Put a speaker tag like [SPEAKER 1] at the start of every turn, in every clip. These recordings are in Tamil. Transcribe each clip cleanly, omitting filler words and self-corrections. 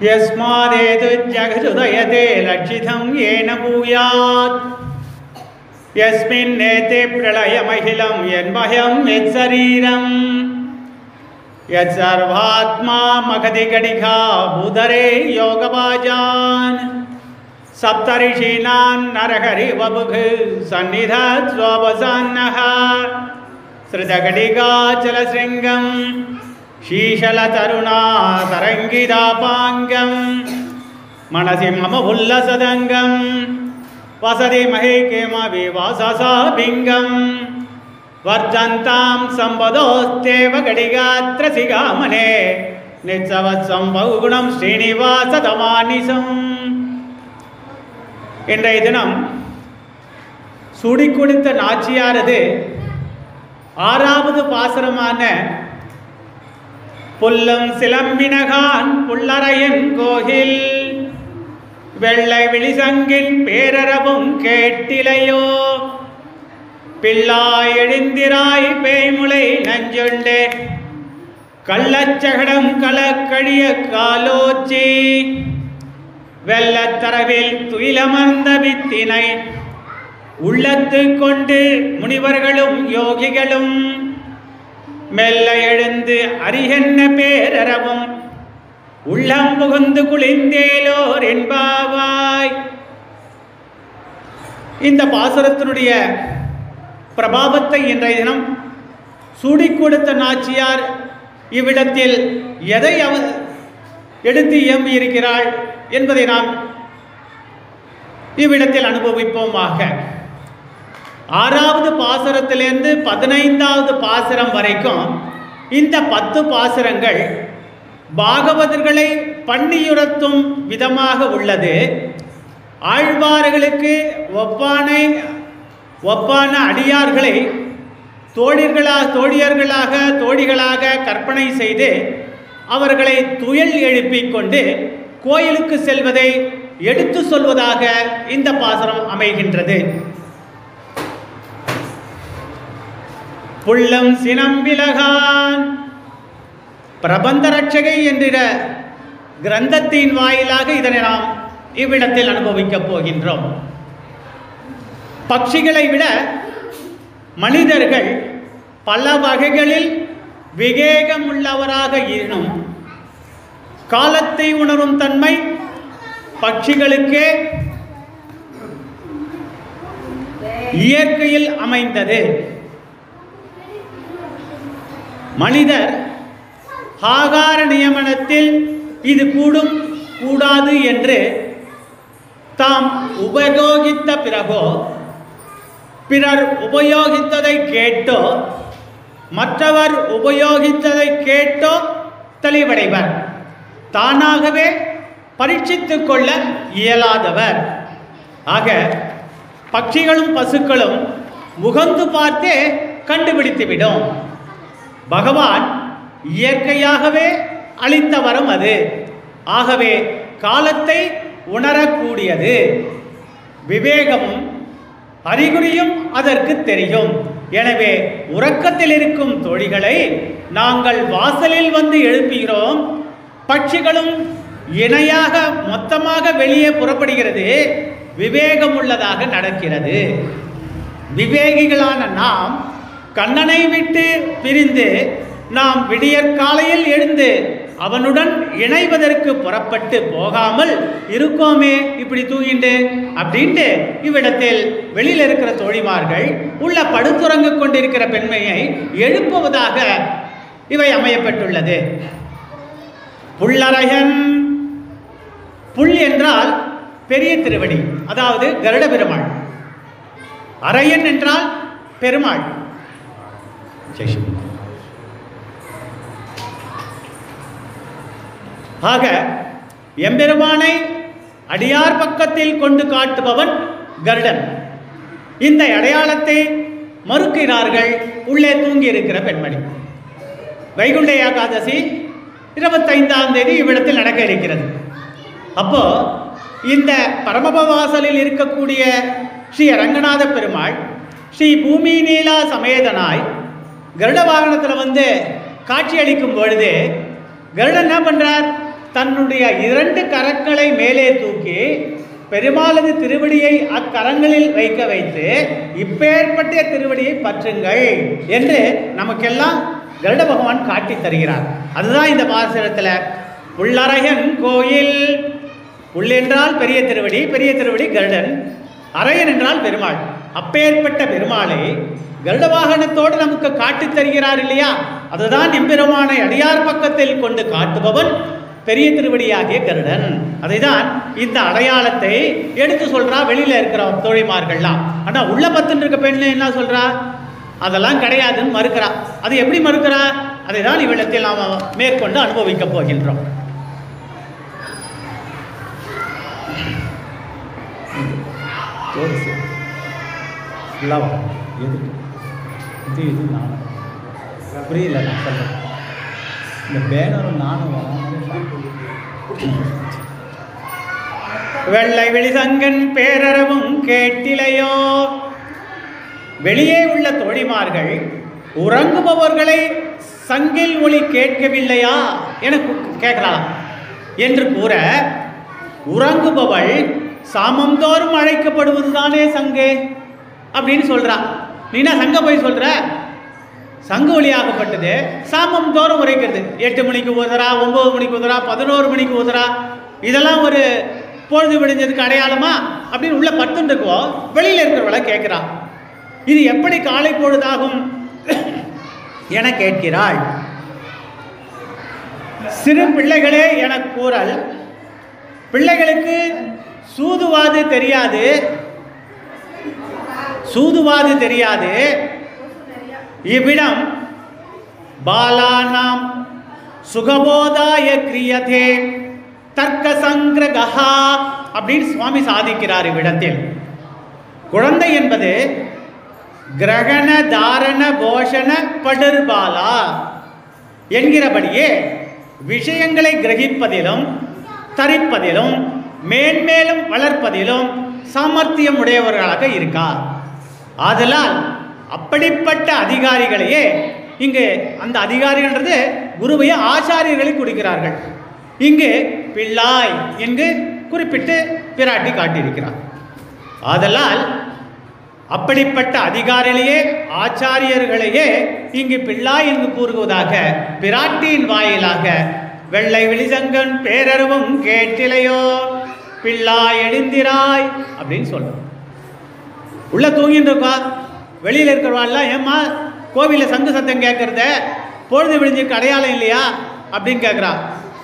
[SPEAKER 1] यस्मादेतु जगदुदयते लक्षितं येन भूयात् यस्मिन्नेते प्रलयमखिलं यन्मह्यं यत्शरीरम् यत्सर्वात्मा मगधिगणिका भूधरे योगवाजान् सप्तऋषीणां नरहरिवपुः सन्निधत् स्ववसान्नः श्रुतघटिकाचलशृङ्गं शीशलतरुणातरङ्गितापाङ्गं मनसि मम उल्लसदङ्गं वसति महेकेमविवाससाभिङ्गं वर्धन्तां सम्पदोस्तेव घटिकात्रसिगामने नित्सवत्सं बहुगुणं श्रीनिवासतमानिसम्. இன்றைய தினம் சுடிக்குடித்த நாச்சியாரது ஆறாவது பாசுரமான புல்லும் சிலம்பினகான் புல்லரையன் கோகில் வெள்ளை விழிசங்கின் பேரரவும் கேட்டிலையோ பிள்ளாய் எழுந்திராய் பேய்முளை நஞ்சுண்டே கள்ளச்சகடம் கலக்கழிய காலோச்சி வெள்ளத்தரவில் துயிலமர்ந்த வித்தினை உள்ளத்து கொண்டு முனிவர்களும் யோகிகளும் மெல்ல எழுந்து அறிகென்ன பேரறவும் உள்ளம் புகுந்து குளிர்ந்தேலோர் என்பாவாய். இந்த பாசுரத்தினுடைய பிரபாவத்தை இன்றைய தினம் சூடிக் கொடுத்த நாச்சியார் இவ்விடத்தில் எதை எடுத்து இயம்பியிருக்கிறாள் என்பதை நாம் இவ்விடத்தில் அனுபவிப்போமாக. ஆறாவது பாசுரத்திலிருந்து 15வது பாசுரம் வரைக்கும் இந்த 10 பாசுரங்கள் பாகவதர்களை பண்ணியுறுத்தும் விதமாக உள்ளது. ஆழ்வார்களுக்கு ஒப்பான அடியார்களை தோழிகளாக கற்பனை செய்து அவர்களை துயல் எழுப்பிக் கொண்டு கோயிலுக்கு செல்வதை எடுத்து சொல்வதாக இந்த பாசுரம் அமைகின்றது. புல்லம் சினம்பிலகான் பிரபந்த ரட்சகை என்கிற கிரந்தத்தின் வாயிலாக இதனை நாம் இவ்விடத்தில் அனுபவிக்கப் போகின்றோம். பட்சிகளை விட மனிதர்கள் பல வகைகளில் விவேகம் உள்ளவராக இருந்தும் காலத்தை உணரும் தன்மை பட்சிகளுக்கே இயற்கையில் அமைந்தது. மனிதர் ஆகார நியமனத்தில் இது கூடும் கூடாது என்று தாம் உபயோகித்த பிறகோ பிறர் உபயோகித்ததை கேட்டோ மற்றவர் உபயோகித்ததை கேட்டோ தெளிவடைவர். தானாகவே பரீட்சித்துக் கொள்ள இயலாதவர். ஆக பட்சிகளும் பசுக்களும் முகந்து பார்த்தே கண்டுபிடித்துவிடும். பகவான் இயற்கையாகவே அளித்த வரம் அது. ஆகவே காலத்தை உணரக்கூடியது. விவேகமும் அறிகுறியும் அதற்கு தெரியும். எனவே உறக்கத்தில் இருக்கும் தோழிகளை நாங்கள் வாசலில் வந்து எழுப்புகிறோம். பட்சிகளும் இணையாக மொத்தமாக வெளியே புறப்படுகிறது. விவேகம் உள்ளதாக நடக்கிறது. விவேகிகளான நாம் கண்ணனை விட்டு பிரிந்து நாம் விடியற்காலையில் எழுந்து அவனுடன் இணைவதற்கு புறப்பட்டு போகாமல் இருக்கோமே இப்படி தூங்கிண்டு அப்படின்ட்டு இவ்விடத்தில் வெளியில் இருக்கிற தோழிமார்கள் உள்ள படுத்துறங்க கொண்டிருக்கிற பெண்மையை எழுப்புவதாக இவை அமையப்பட்டுள்ளது. புல்லரையன், புல் என்றால் பெரிய திருவடி, அதாவது கருட பெருமாள். அரையன் என்றால் பெருமாள். ஆக எம்பெருமானை அடியார் பக்கத்தில் கொண்டு காட்டுபவன் கருடன். இந்த அடையாளத்தை மறுக்கிறார்கள் உள்ளே தூங்கி இருக்கிற பெண்மணி. வைகுண்ட ஏகாதசி 25ஆம் தேதி இவ்விடத்தில் நடக்க இருக்கிறது. அப்போ இந்த பரமபவாசலில் இருக்கக்கூடிய ஸ்ரீ ரங்கநாத பெருமாள் ஸ்ரீ பூமி நீலா சமேதனாய் கருட வாகனத்தில் வந்து காட்சி அளிக்கும் பொழுது கருடன் என்ன பண்ணுறார்? தன்னுடைய 2 கரங்களை மேலே தூக்கி பெருமாளது திருவடியை அக்கரங்களில் வைக்க வைத்து இப்பேற்பட்ட திருவடியை பற்றுங்கள் என்று நமக்கெல்லாம் கருட பகவான் காட்டி தருகிறார். அதுதான் இந்த பாசுரத்தில் புள்ளரையன் கோயில். புல் என்றால் பெரிய திருவடி, பெரிய திருவடி கருடன், அரையன் என்றால் பெருமாள். அப்பேற்பட்ட பெருமாளை கருட வாகனத்தோடு நமக்கு காட்டி தருகிறார் இல்லையா? அதுதான் எம்பெருமானை அடியார் பக்கத்தில் கொண்டு காட்டுபவன் பெரிய திருவடியாகிய கருடன். அதைதான் இந்த அடையாளத்தை எடுத்து சொல்றா வெளியில இருக்கிற தோழிமார்கள்லாம். ஆனா உள்ள பத்துன்னு இருக்க பெண்ணு என்ன சொல்றா? அதெல்லாம் கிடையாதுன்னு மறுக்கிறா. அது எப்படி மறுக்கிறா? அதை தான் இவ்விடத்தில் நாம் மேற்கொண்டு அனுபவிக்க போகின்றோம். புரியல நான் சொல்றேன். இந்த பேனரும் நானும் வெள்ளை வெளிசங்கன் பேரறவும் கேட்டிலையோ. வெளியே உள்ள தோழிமார்கள் உறங்குபவர்களை சங்கில் ஒளி கேட்கவில்லையா என கேட்கலாம் என்று கூற, உறங்குபவள் சாமந்தோறும் அழைக்கப்படுவது தானே சங்கே அப்படின்னு சொல்றா. நீனா சங்க போய் சொல்ற? சங்கு ஒளியாகப்பட்டது சாமம் தோறும் உரைக்கிறது. 8 மணிக்கு ஊதுறா, 9 மணிக்கு ஊதுறா, 11 மணிக்கு ஊதுறா. இதெல்லாம் ஒரு பொழுது விடிஞ்சதுக்கு அடையாளமா அப்படின்னு உள்ள பத்துன்னு இருக்கோ, வெளியில் இருக்கிறவளை கேட்கிறா. இது எப்படி காலை பொழுதாகும் என கேட்கிறாள். சிறு பிள்ளைகளே என கூறல். பிள்ளைகளுக்கு சூதுவாது தெரியாது, சூதுவாது தெரியாது. இவ்விடம் பாலானாம் சுகபோதாய கிரியதே தர்க்க சங்கிரகா அப்படின்னு சுவாமி சாதிக்கிறார். இவ்விடத்தில் குழந்தை என்பது கிரகண தாரண போஷண படுர்பாலா என்கிறபடியே விஷயங்களை கிரகிப்பதிலும் தரிப்பதிலும் மேன்மேலும் வளர்ப்பதிலும் சாமர்த்தியம் உடையவர்களாக இருக்கார். ஆதலால் அப்படிப்பட்ட அதிகாரிகளையே இங்கு, அந்த அதிகாரிகள்ன்றது குருவைய ஆச்சாரியர்களை குறிக்கிறார்கள். இங்கு பிள்ளாய் என்று குறிப்பிட்டு பிராட்டி காட்டியிருக்கிறார். ஆதலால் அப்படிப்பட்ட அதிகாரிகளையே ஆச்சாரியர்களையே இங்கு பிள்ளாய் என்று கூறுவதாக பிராட்டியின் வாயிலாக வெள்ளை வெளிசங்கன் பேரருவும் கேட்டிலையோ பிள்ளாய் எழுந்திராய் அப்படின்னு சொல்றோம். உள்ள தூங்கிட்டு இருக்கா, வெளியில் இருக்கிறவாள்லாம் ஏம்மா கோவிலில் சங்கு சத்தம் கேட்கறத பொழுது விழிஞ்சுக்கு அடையாளம் இல்லையா அப்படின்னு கேட்குறா.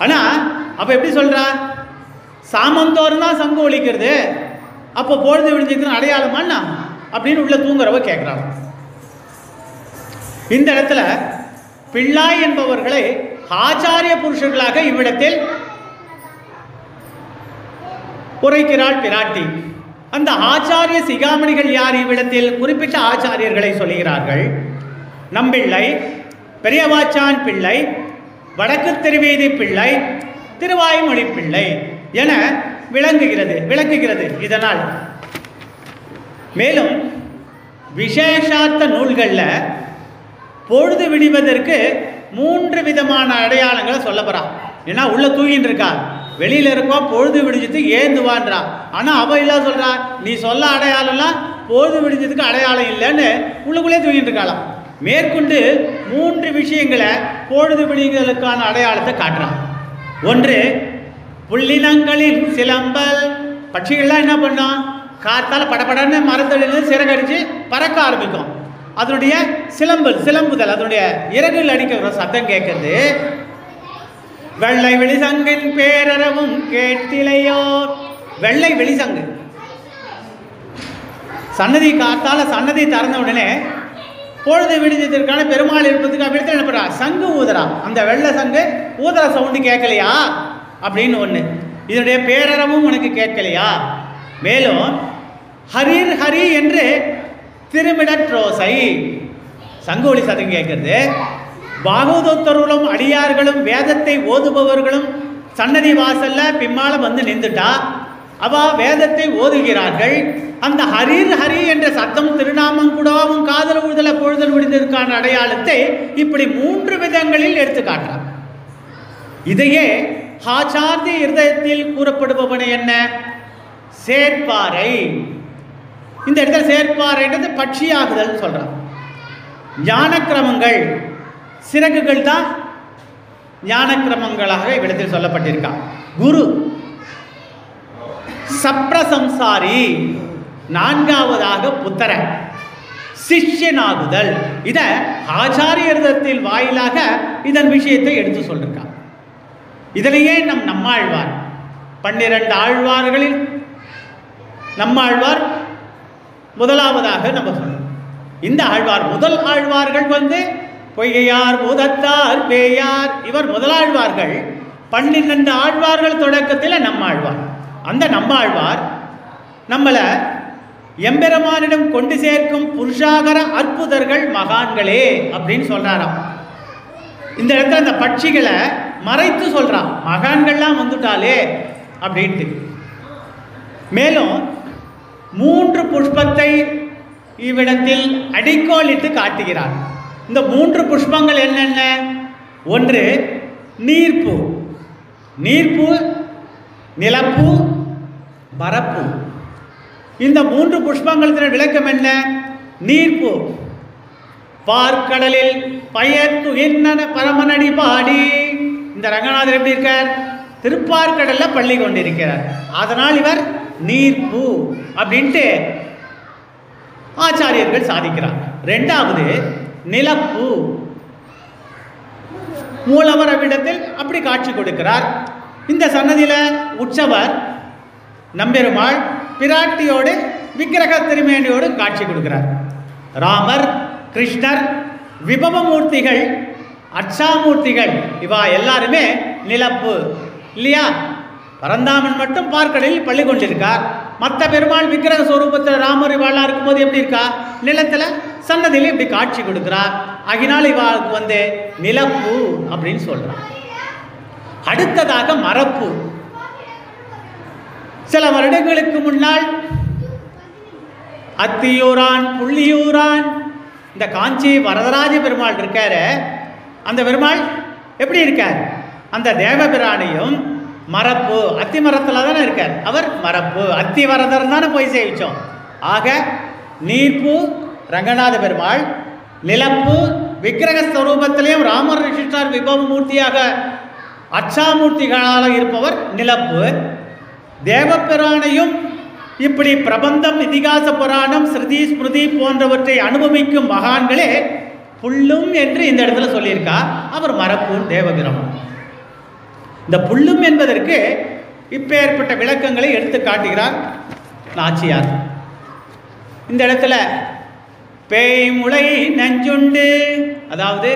[SPEAKER 1] ஆனால் அப்போ எப்படி சொல்கிறா? சாமந்தோறும் தான் சங்கு ஒலிக்கிறது, அப்போ பொழுது விழிஞ்சுக்கு அடையாளமாண்ணா அப்படின்னு உள்ள தூங்குறவ கேட்குறாங்க. இந்த இடத்துல பிள்ளாய் என்பவர்களை ஆச்சாரிய புருஷர்களாக இவ்விடத்தில் உரைக்கிறாள் பிராட்டி. அந்த ஆச்சாரிய சிகாமணிகள் யார்? இவ்விடத்தில் குறிப்பிட்ட ஆச்சாரியர்களை சொல்கிறார்கள். நம்பிள்ளை, பெரியவாச்சான் பிள்ளை, வடக்கு திருவீதி பிள்ளை, திருவாய்மொழி பிள்ளை என விளக்குகிறது. இதனால் மேலும் விசேஷார்த்த நூல்களில் பொழுது விடிவதற்கு 3 விதமான அடையாளங்களை சொல்ல போறா. ஏன்னா உள்ள தூங்கிட்டு இருக்கா, வெளியில இருக்கா, பொழுது விடிஞ்சது ஏந்துவான்றா. ஆனால் அவ இல்ல சொல்றா, நீ சொல்ல அடையாளம்லாம் பொழுது விடிஞ்சதுக்கு அடையாளம் இல்லைன்னு உள்ளுக்குள்ளே தூங்கிட்டு இருக்காளாம். மேற்கொண்டு 3 விஷயங்களை பொழுது விடிகளுக்கான அடையாளத்தை காட்டுறான். ஒன்று, புள்ளினங்களின் சிலம்பல். பட்சிகள்லாம் என்ன பண்ணோம்? காத்தால் படப்படன்னு மரத்தடியில சிறகடிச்சு பறக்க ஆரம்பிக்கும். அதனுடைய சிலம்புதல், அதனுடைய இறகுகள் அடிக்கிற சத்தம் கேட்கறது. வெள்ளை வெளிசங்கின் பேரறவும் கேட்டிலையோ. வெள்ளை வெளிசங்கு சன்னதி காத்தால சன்னதி திறந்த உடனே பொழுது விடிஞ்சதற்கான பெருமாள் இருப்பதுக்கு அப்படி என்ன பண்றா? சங்கு ஊதுறா. அந்த வெள்ளை சங்கு ஊதுற சவுண்டு கேட்கலையா அப்படின்னு ஒன்று. இதனுடைய பேரறவும் உனக்கு கேட்கலையா? மேலும் ஹரிர் ஹரி என்று திருமிடற்றோசை சங்கு ஒளி சதம் கேட்கிறது. பாகவதோத்தர்களும் அடியார்களும் வேதத்தை ஓதுபவர்களும் சன்னதி வாசல்ல பிம்மால வந்து நின்றுட்டா அவ வேதத்தை ஓதுகிறார்கள். அந்த ஹரிர் ஹரி என்ற சத்தம் திருநாமம் கூடவும் காதல் ஊதல பொழுதல் விடுதற்கான அடையாளத்தை இப்படி 3 விதங்களில் எடுத்து காட்டுறார். இதையே ஆச்சார்ய இருதயத்தில் கூறப்படுபவன என்ன? சேர்ப்பாறை. இந்த இடத்துல சேர்ப்பாறைன்றது பட்சியாகுதல் சொல்றான். ஞான கிரமங்கள், சிறகுகள் தான் ஞான கிரமங்களாக இவ்விடத்தில் சொல்லப்பட்டிருக்கான். குரு சப்ரசம்சாரி, நான்காவதாக புத்தர சிஷ்யனாகுதல். இத ஆச்சாரியத்தில் வாயிலாக இதன் விஷயத்தை எடுத்து சொல்லிருக்கான். இதனையே நம்மாழ்வார் 12 ஆழ்வார்களில் நம்மாழ்வார் முதலாவதாக நம்ம சொல்றோம். இந்த ஆழ்வார் முதல் ஆழ்வார்கள் பொய்கையார் பூதத்தார் பேயார், இவர் முதலாழ்வார்கள். 12 ஆழ்வார்கள் தொடக்கத்தில் நம்மாழ்வார். அந்த நம்மாழ்வார் நம்மளை எம்பெருமானிடம் கொண்டு சேர்க்கும் புருஷாகர அற்புதர்கள் மகான்களே அப்படின்னு சொல்றாராம். இந்த இடத்துல அந்த பட்சிகளை மறைத்து சொல்றான், மகான்கள்லாம் வந்துட்டாலே அப்படின்ட்டு. மேலும் 3 புஷ்பத்தை இவ்விடத்தில் அடிக்கோலிட்டு காட்டுகிறார். இந்த 3 புஷ்பங்கள் என்னென்ன? ஒன்று நீர்ப்பூ, நீர்ப்பூ, நிலப்பூ, மரப்பூ. இந்த 3 புஷ்பங்களத்தின் விளக்கம் என்ன? நீர்ப்பூ, பார்க்கடலில் பயத்து என்ன பரமனடி பாடி. இந்த ரங்கநாதர் எப்படி இருக்கார்? திருப்பார்கடல்ல பள்ளி கொண்டிருக்கிறார். அதனால் இவர் நீர்ப்பூ அப்படின்ட்டு ஆச்சாரியர்கள் சாதிக்கிறார். 2வது நிலப்பூ, மூலவர் அவ்விடத்தில் அப்படி காட்சி கொடுக்கிறார். இந்த சன்னதியில உற்சவர் நம்பெருமாள் பிராட்டியோடு விக்கிரக திருமேனியோடு காட்சி கொடுக்கிறார். ராமர், கிருஷ்ணர், விபவமூர்த்திகள், அட்சாமூர்த்திகள் இவா எல்லாருமே நிலப்பு இல்லையா? பரந்தாமன் மட்டும் பார்க்கடலில் பள்ளி கொண்டிருக்கார். மற்ற பெருமாள் விக்கிரக ஸ்வரூபத்தில் ராமர் இவாளா இருக்கும்போது எப்படி இருக்கா? நிலத்தில் சன்னதியில் இப்படி காட்சி கொடுக்கிறார். ஆகினால் இவாளுக்கு நிலப்பு அப்படின்னு சொல்றார். அடுத்ததாக மரப்பு. சில வருடங்களுக்கு முன்னால் அத்தியூரான் புள்ளியூரான் இந்த காஞ்சி வரதராஜ பெருமாள் இருக்காரு. அந்த பெருமாள் எப்படி இருக்கார்? அந்த தேவபிரானையும் மரப்பு, அத்தி மரத்தில் தானே இருக்கார். அவர் மரப்பு, அத்தி வரதர் தானே போய் சேவிச்சோம். ஆக நீர்ப்பு ரங்கநாத பெருமாள், நிலப்பு விக்கிரக ஸ்வரூபத்திலையும் ராமர் கிருஷ்ணர் விபவமூர்த்தியாக அச்சாமூர்த்திகளாக இருப்பவர் நிலப்பு. தேவபிரானையும் இப்படி பிரபந்தம், இதிகாச புராணம், ஸ்ருதி ஸ்மிருதி போன்றவற்றை அனுபவிக்கும் மகான்களே புல்லும் என்று இந்த இடத்துல சொல்லியிருக்கா. அவர் மரப்பூன் தேவபிராமன். இந்த புல்லும் என்பதற்கு இப்பேற்பட்ட விளக்கங்களை எடுத்து காட்டுகிறார் நாச்சியார். இந்த இடத்துல பேய்முளை நஞ்சுண்டு, அதாவது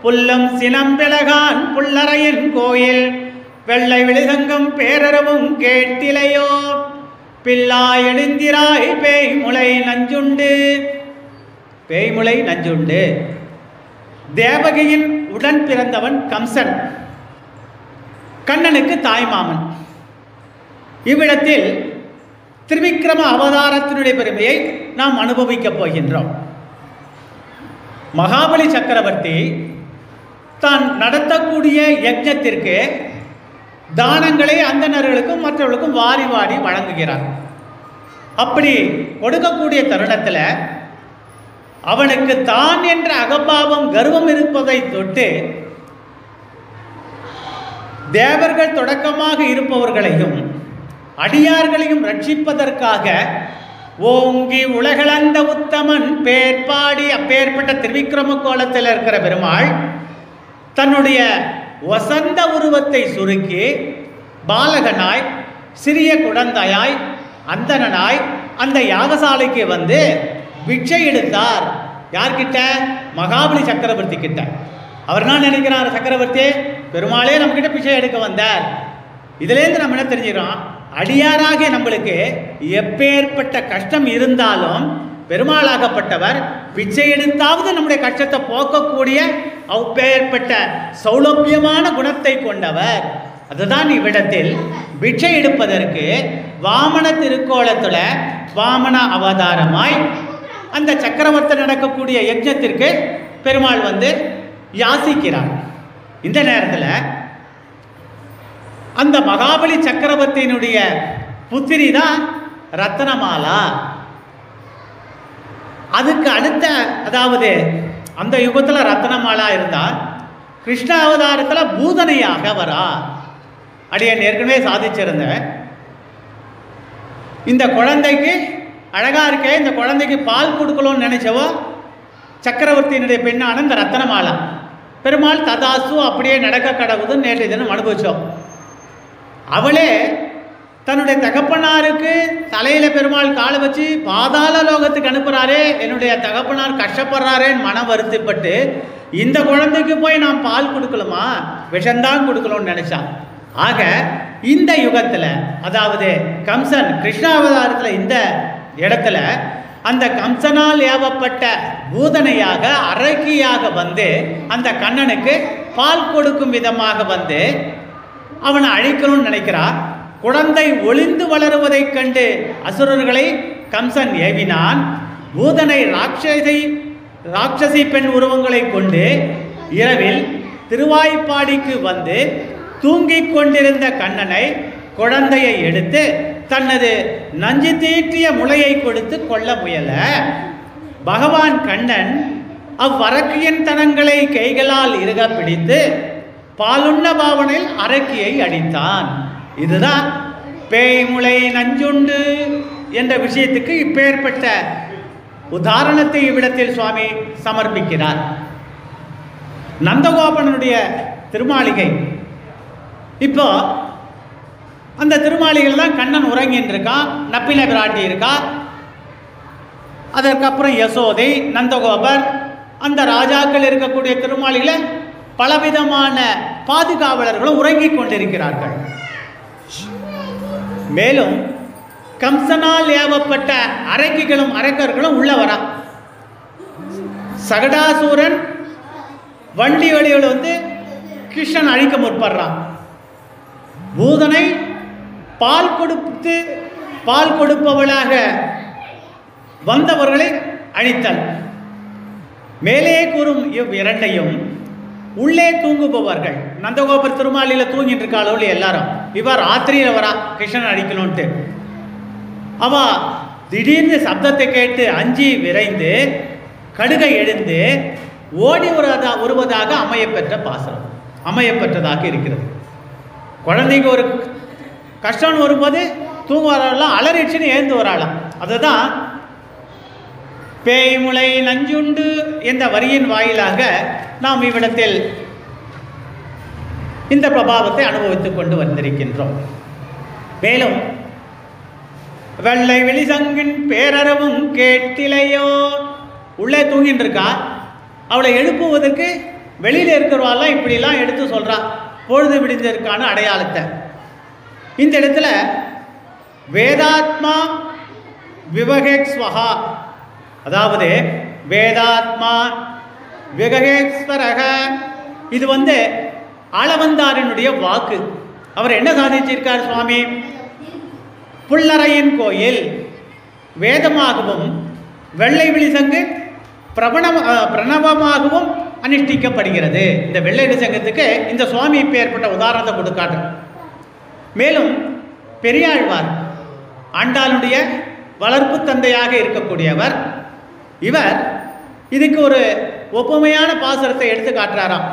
[SPEAKER 1] புல்லம் சினம்பிளகான் புல்லறையின் கோயில் வெள்ளை வெளிசங்கம் பேரறவும் கேட்டிலையோ பில்லாய் எழுந்திராய் பேய்முளை நஞ்சுண்டு. பேய்முளை நஞ்சுண்டு. தேவகியின் உடன் பிறந்தவன் கம்சன், கண்ணனுக்கு தாய்மாமன். இவ்விடத்தில் திரிவிக்ரம அவதாரத்தினுடைய பெருமையை நாம் அனுபவிக்கப் போகின்றோம். மகாபலி சக்கரவர்த்தி தான் நடத்தக்கூடிய யஜ்ஞத்திற்கு தானங்களை அந்தணர்களுக்கும் மற்றவர்களுக்கும் வாரி வாரி வழங்குகிறார். அப்படி கொடுக்கக்கூடிய தருணத்தில் அவனுக்கு தான் என்ற அகம்பாவம், கர்வம் இருப்பதை தொட்டு தேவர்கள் தொடக்கமாக இருப்பவர்களையும் அடியார்களையும் ரட்சிப்பதற்காக ஓங்கி உலகளந்த உத்தமன் பேர்பாடி அப்பேற்பட்ட திருவிக்கிரம கோலத்தில் இருக்கிற பெருமாள் தன்னுடைய வசந்த உருவத்தை சுருக்கி பாலகனாய், சிறிய குழந்தையாய், அந்தணனாய் அந்த யாகசாலைக்கு பிட்சை எடுத்தார். யார்கிட்ட? மகாபலி சக்கரவர்த்தி கிட்ட. அவர் என்ன நினைக்கிறார்? சக்கரவர்த்தி பெருமாளே நம்ம கிட்ட பிச்சை எடுக்க வந்தார். இதுலேருந்து நம்ம என்ன தெரிஞ்சுக்கிறோம்? அடியாராக நம்மளுக்கு எப்பேற்பட்ட கஷ்டம் இருந்தாலும் பெருமாளாகப்பட்டவர் பிச்சை எடுத்தாவது நம்முடைய கஷ்டத்தை போக்கக்கூடிய அப்பேற்பட்ட சௌலபியமான குணத்தை கொண்டவர். அதுதான் இவ்விடத்தில் பிட்சை எடுப்பதற்கு வாமன திருக்கோலத்தில் வாமன அவதாரமாய் அந்த சக்கரவர்த்தி நடக்கக்கூடிய யஜ்ஞத்திற்கு பெருமாள் யாசிக்கிறார். இந்த நேரத்தில் அந்த மகாபலி சக்கரவர்த்தியினுடைய புத்திரி தான் ரத்னமாலா. அதுக்கு அடுத்த, அதாவது அந்த யுகத்தில் ரத்னமாலா இருந்தால் கிருஷ்ண அவதாரத்தில் பூதனையாக வரா. அடியேன் ஏற்கனவே சாதிச்சிருந்தேன். இந்த குழந்தைக்கு அழகா இருக்கே, இந்த குழந்தைக்கு பால் கொடுக்கணும்னு நினைச்சவோ சக்கரவர்த்தியினுடைய பெண்ணான இந்த ரத்னமாலா. பெருமாள் ததாசு அப்படியே நடக்க கடவுதுன்னு நேற்று தினம் அனுபவிச்சோம். அவளே தன்னுடைய தகப்பனாருக்கு தலையில பெருமாள் காலை வச்சு பாதாள லோகத்துக்கு அனுப்புறாரே, என்னுடைய தகப்பனார் கஷ்டப்படுறாரேன்னு மனம் வருத்தப்பட்டு இந்த குழந்தைக்கு போய் நாம் பால் கொடுக்கலுமா, விஷந்தான் கொடுக்கணும்னு நினைச்சான். ஆக இந்த யுகத்தில், அதாவது கம்சன் கிருஷ்ணாவதாரத்தில் இந்த இடத்துல அந்த கம்சனால் ஏவப்பட்ட பூதனையாக அரக்கியாக வந்து அந்த கண்ணனுக்கு பால் கொடுக்கும் விதமாக வந்து அவனை அழிக்கணும்னு நினைக்கிறார். குழந்தை ஒளிந்து வளருவதைக் கண்டு அசுரர்களை கம்சன் ஏவினான். பூதனை ராட்சசி பெண் உருவங்களை கொண்டு இரவில் திருவாய்ப்பாடிக்கு வந்து தூங்கிக் கொண்டிருந்த கண்ணனை குழந்தையை எடுத்து தனது நஞ்சு தீட்டிய முளையை கொடுத்து கொள்ள முயல. பகவான் கண்ணன் அவ்வரக்கியின் தனங்களை கைகளால் இறுக பிடித்து பாலுண்ண பாவனையில் அரக்கியை அடித்தான். இதுதான் பேய்முளை நஞ்சுண்டு என்ற விஷயத்துக்கு இப்பேற்பட்ட உதாரணத்தை இவ்விடத்தில் சுவாமி சமர்ப்பிக்கிறார். நந்தகோபனுடைய திருமாளிகை, இப்போ அந்த திருமாளிகையில் தான் கண்ணன் உறங்கின்னு இருக்கான், நப்பில பிராட்டி இருக்கா, அதற்கப்புறம் யசோதை, நந்தகோபர், அந்த ராஜாக்கள் இருக்கக்கூடிய திருமாளிகையில் பலவிதமான பாதுகாவலர்களும் உறங்கிக் கொண்டிருக்கிறார்கள். மேலும் கம்சனால் ஏவப்பட்ட அரக்கிகளும் அரக்கர்களும் உள்ள வரா. சகடாசூரன் வண்டி வழியில் வந்து கிருஷ்ணன் அழிக்க முற்படுறான். பூதனை பால் கொடுப்பவளாக வந்தவர்களை அழித்தல். மேலே கூறும் இவ்விரண்டையும் உள்ளே தூங்குபவர்கள், நந்தகோபர் திருமாலியில் தூங்கிட்டு இருக்காளோ எல்லாரும், இவர் ராத்திரியில் வரா கிருஷ்ணன் அடிக்கணும்ட்டு. அவ திடீர்னு சப்தத்தை கேட்டு அஞ்சி விரைந்து கடுகை எழுந்து ஓடி வருவதாக அமையப்பெற்ற பாசனம், அமையப்பெற்றதாக இருக்கிறது. குழந்தைக்கு ஒரு கஷ்டம் வரும்போது தூங்குவாரெல்லாம் அலறிச்சுன்னு எழுந்து வராளாம். அதுதான் பேய்முளை நஞ்சுண்டு என்ற வரியின் வாயிலாக நாம் இவ்விடத்தில் இந்த பிரபாவத்தை அனுபவித்துக் கொண்டு வந்திருக்கின்றோம். மேலும் வெள்ளை வெளிசங்கின் பேரறவும் கேட்டிலையோ, உள்ளே தூங்கின்னு இருக்கா, அவளை எழுப்புவதற்கு வெளியில் இருக்கிறவாள்லாம் இப்படிலாம் எடுத்து சொல்றா பொழுது விடிந்ததற்கான அடையாளத்தை. இந்த இடத்துல வேதாத்மா விவகேஸ்வஹா, அதாவது வேதாத்மா விவகேஸ்வரக, இது ஆளவந்தாரினுடைய வாக்கு. அவர் என்ன சாதிச்சிருக்கார் சுவாமி? புல்லறையின் கோயில் வேதமாகவும் வெள்ளை விழிசங்கு பிரணவமாகவும் அனுஷ்டிக்கப்படுகிறது. இந்த வெள்ளை விழிசங்கத்துக்கு இந்த சுவாமி இப்போ ஏற்பட்ட உதாரணத்தை கொடுக்காட்டு. மேலும் பெரியாழ்வார் ஆண்டாளுடைய வளர்ப்பு தந்தையாக இருக்கக்கூடியவர், இவர் இதுக்கு ஒரு ஒப்புமையான பாசுரத்தை எடுத்து காட்டுறாராம்.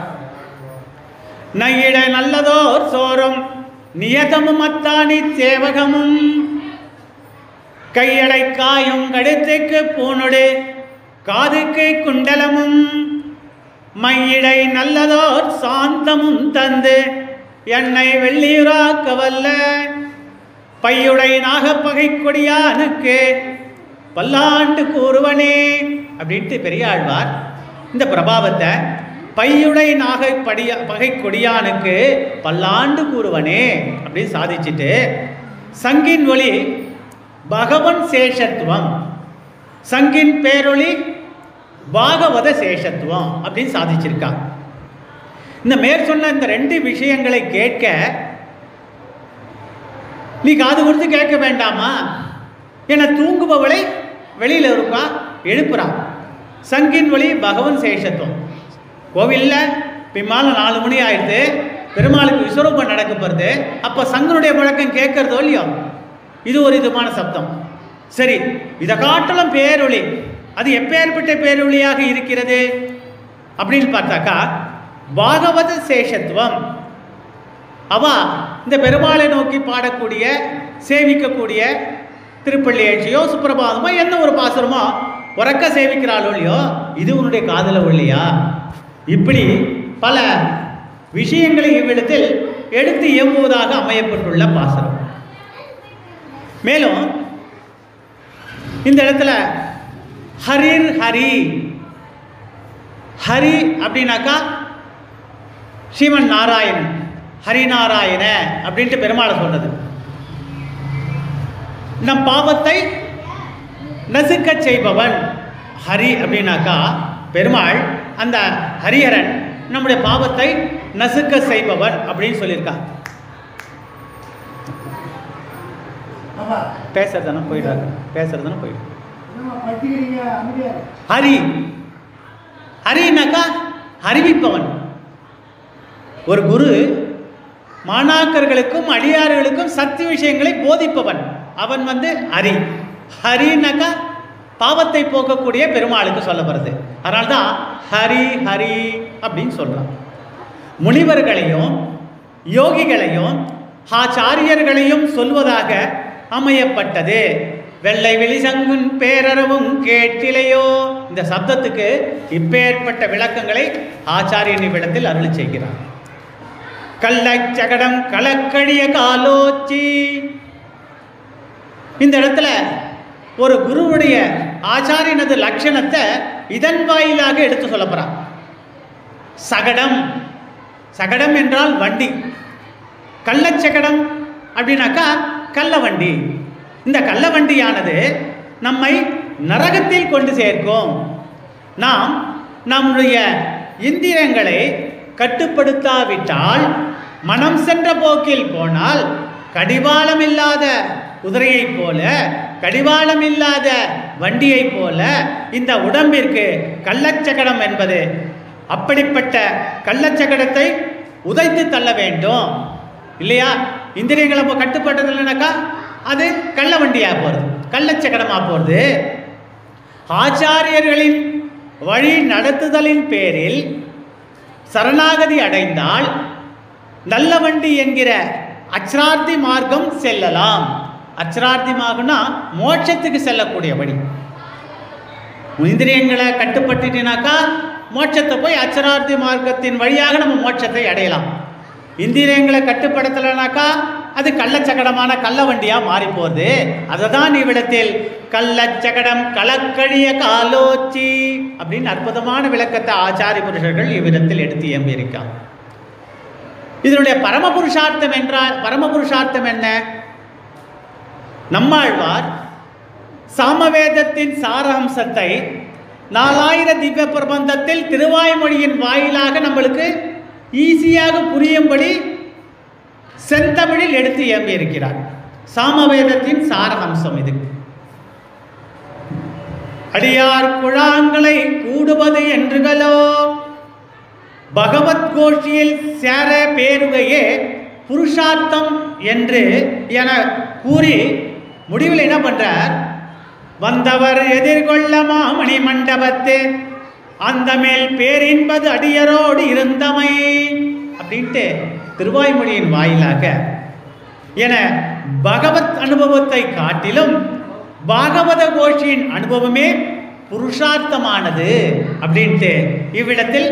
[SPEAKER 1] நையிட நல்லதோர் சோறும் நியதமும் அத்தானி சேவகமும் கையடை காயும் கழுத்துக்கு பூனொடு காதுக்கு குண்டலமும் மையிடை நல்லதோர் சாந்தமும் தந்து என்னை வெள்ளியுராக்க வல்ல பையுடை நாகப்பகை கொடியானுக்கு பல்லாண்டு கூறுவனே அப்படின்ட்டு பெரியாழ்வார் இந்த பிரபாவத்தை பையுடை பகை கொடியானுக்கு பல்லாண்டு கூறுவனே அப்படின்னு சாதிச்சுட்டு, சங்கின் ஒளி பகவன் சேஷத்துவம், சங்கின் பேரொளி பாகவத சேஷத்துவம் அப்படின்னு சாதிச்சிருக்கா. இந்த மேற்சொன்ன இந்த ரெண்டு விஷயங்களை கேட்க நீ காது கொடுத்து கேட்க வேண்டாமா? என தூங்குபவளை வெளியில் இருக்கா எழுப்புறான். சங்கின் ஒளி பகவன் சேஷத்துவம். கோவிலில் பின்னால் 4 மணி ஆயிடுது, பெருமாளுக்கு விஸ்வரூபம் நடக்க போகிறது. அப்போ சங்கனுடைய முழக்கம் கேட்கறதோ இல்லையோ, இது ஒரு விதமான சப்தம். சரி, இதை காட்டிலும் பேரொளி, அது எப்பேற்பட்ட பேரொளியாக இருக்கிறது அப்படின்னு பார்த்தாக்கா, பாகவத சேஷத்துவம். அவ இந்த பெருமாளை நோக்கி பாடக்கூடிய, சேவிக்கக்கூடிய திருப்பள்ளி எழுச்சியோ சுப்பிரபாதமோ என்ன ஒரு பாசுரமோ உறக்க சேவிக்கிறாளோ இல்லையோ, இது உன்னுடைய காதல இல்லையா? இப்படி பல விஷயங்களை இவ்விடத்தில் எடுத்து இயம்புவதாக அமையப்பட்டுள்ள பாசுரம். மேலும் இந்த இடத்துல ஹரிர் ஹரி, ஹரி அப்படின்னாக்கா ஸ்ரீமன் நாராயணன், ஹரிநாராயண அப்படின்ட்டு பெருமாளை சொல்றது. நம் பாவத்தை நசுக்க செய்பவன் ஹரி அப்படின்னாக்கா பெருமாள், அந்த ஹரிஹரன் நம்முடைய பாவத்தை நசுக்க செய்பவன் அப்படின்னு சொல்லியிருக்கா. பேசுறதானே போயிடுறாங்க, பேசுறதானே போயிடு. ஹரி, ஹரினாக்கா அறிவிப்பவன். ஒரு குரு மாணாக்கர்களுக்கும் அடியார்களுக்கும் சத்திய விஷயங்களை போதிப்பவன், அவன் ஹரி. ஹரினாக்கா பாவத்தை போக்கக்கூடிய பெருமாளுக்கு சொல்லப்படுறது. அதனால்தான் ஹரி ஹரி அப்படின்னு சொல்றான். முனிவர்களையும் யோகிகளையும் ஆச்சாரியர்களையும் சொல்வதாக அமையப்பட்டது. வெள்ளை வெளிசங்குன் பேரறவும் கேட்டிலையோ. இந்த சப்தத்துக்கு இப்பேற்பட்ட விளக்கங்களை ஆச்சாரியன் இவ்விடத்தில் அருளி செய்கிறார். கள்ளச்சகடம் களக்கழிய காலோச்சி. இந்த இடத்துல ஒரு குருவுடைய ஆச்சாரியனது லட்சணத்தை இதன் வாயிலாக எடுத்து சொல்ல போறான். சகடம், சகடம் என்றால் வண்டி. கள்ளச்சகடம் அப்படின்னாக்கா கள்ள வண்டி. இந்த கள்ள வண்டியானது நம்மை நரகத்தில் கொண்டு சேர்க்கும். நாம் நம்முடைய இந்திரியங்களை கட்டுப்படுத்தாவிட்டால், மனம் சென்ற போக்கில் போனால், கடிவாளம் இல்லாத குதிரையை போல, கடிவாளம் இல்லாத வண்டியை போல இந்த உடம்பிற்கு கள்ளச்சகடம் என்பது. அப்படிப்பட்ட கள்ளச்சகடத்தை உதைத்து தள்ள வேண்டும் இல்லையா? இந்திரியங்களை கட்டுப்பட்டது இல்லைனாக்கா அது கள்ள வண்டியாக போகிறது, கள்ளச்சகடமாக போகிறது. ஆச்சாரியர்களின் வழி நடத்துதலின் பேரில் சரணாகதி அடைந்தால் நல்ல வண்டி என்கிற அச்ரார்த்தி மார்க்கம் செல்லலாம். அச்ரார்த்தி மார்க்கம்னா மோட்சத்துக்கு செல்லக்கூடிய வழி. இந்திரியங்களை கட்டுப்பட்டுனாக்கா மோட்சத்தை போய் அச்சரார்த்தி மார்க்கத்தின் வழியாக நம்ம மோட்சத்தை அடையலாம். இந்திரியங்களை கட்டுப்படுத்தலைனாக்கா அது கள்ளச்சகடமான கள்ள வண்டியாக மாறி போகுது. அதை தான் இவ்விடத்தில் கள்ளச்சகடம் களக்கழிய காலோச்சி அப்படின்னு அற்புதமான விளக்கத்தை ஆச்சாரிய புருஷர்கள் இவ்விடத்தில் எடுத்து இயம்பியிருக்காங்க. இதனுடைய பரமபுருஷார்த்தம் என்றால், பரமபுருஷார்த்தம் என்ன? நம்மாழ்வார் சாமவேதத்தின் சாரஹம்சத்தை 4000 திவ்ய பிரபந்தத்தில் திருவாய்மொழியின் வாயிலாக நம்மளுக்கு ஈஸியாக புரியும்படி செந்தமிழில் எடுத்து இயம்பியிருக்கிறார். சாமவேதத்தின் சாரஹம்சம் இது. அடியார் குழாங்களை கூடுவது என்றுகளோ பகவத் கோஷியில் சேர பேருகையே புருஷார்த்தம் என்று என கூறி முடிவில் என்ன பண்றார்? வந்தவர் எதிர்கொள்ள மாமணி மண்டபத்து அந்த மேல் பேரின்பது அடியரோடு இருந்தமை அப்படின்ட்டு திருவாய்மொழியின் வாயிலாக என பகவத் அனுபவத்தை காட்டிலும் பாகவத கோஷியின் அனுபவமே புருஷார்த்தமானது அப்படின்ட்டு இவ்விடத்தில்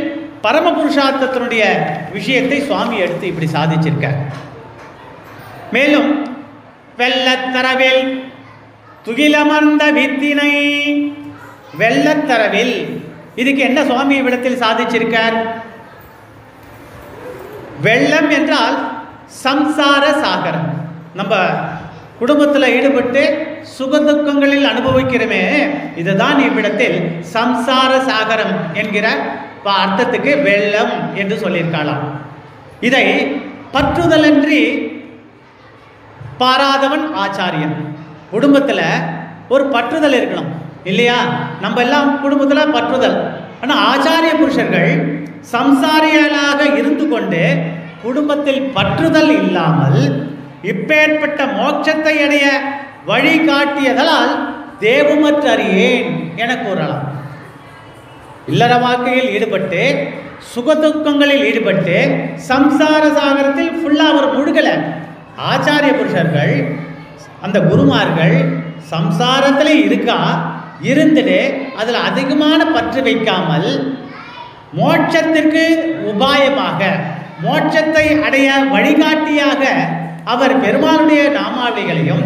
[SPEAKER 1] பரம புருஷார்த்தத்தினுடைய விஷயத்தை சுவாமி எடுத்து இப்படி சாதிச்சிருக்க. மேலும் வெள்ளத்தரவில் துகிலமர்ந்த வித்தினை, வெள்ளத்தரவில் இதுக்கு என்ன சுவாமி இவ்விடத்தில் சாதிச்சிருக்கார்? வெள்ளம் என்றால் சம்சார சாகரம். நம்ம குடும்பத்தில் ஈடுபட்டு சுகதுக்கங்களில் அனுபவிக்கிறோமே, இதுதான் இவ்விடத்தில் சம்சார சாகரம் என்கிற அர்த்தத்துக்கு வெள்ளம் என்று சொல்லியிருக்கலாம். இதை பற்றுதலன்றி பாராதவன் ஆச்சாரியன். குடும்பத்தில் ஒரு பற்றுதல் இருக்கணும் இல்லையா? நம்ம எல்லாம் குடும்பத்தில் பற்றுதல். ஆனால் ஆச்சாரிய புருஷர்கள் சம்சாரிகளாக இருந்து கொண்டு குடும்பத்தில் பற்றுதல் இல்லாமல் இப்பேற்பட்ட மோட்சத்தை அடைய வழிகாட்டியதால் தேவுமற்றறியேன் என கூறலாம். இல்லற வாழ்க்கையில் ஈடுபட்டு சுகதுக்கங்களில் ஈடுபட்டு சம்சார சாகரத்தில் ஃபுல்லா அவர் முழுகல. ஆச்சாரிய புருஷர்கள் அந்த குருமார்கள் சம்சாரத்திலே இருந்துட்டு அதில் அதிகமான பற்று வைக்காமல் மோட்சத்திற்கு உபாயமாக மோட்சத்தை அடைய வழிகாட்டியாக அவர் பெருமாளுடைய நாமாவளிகளையும்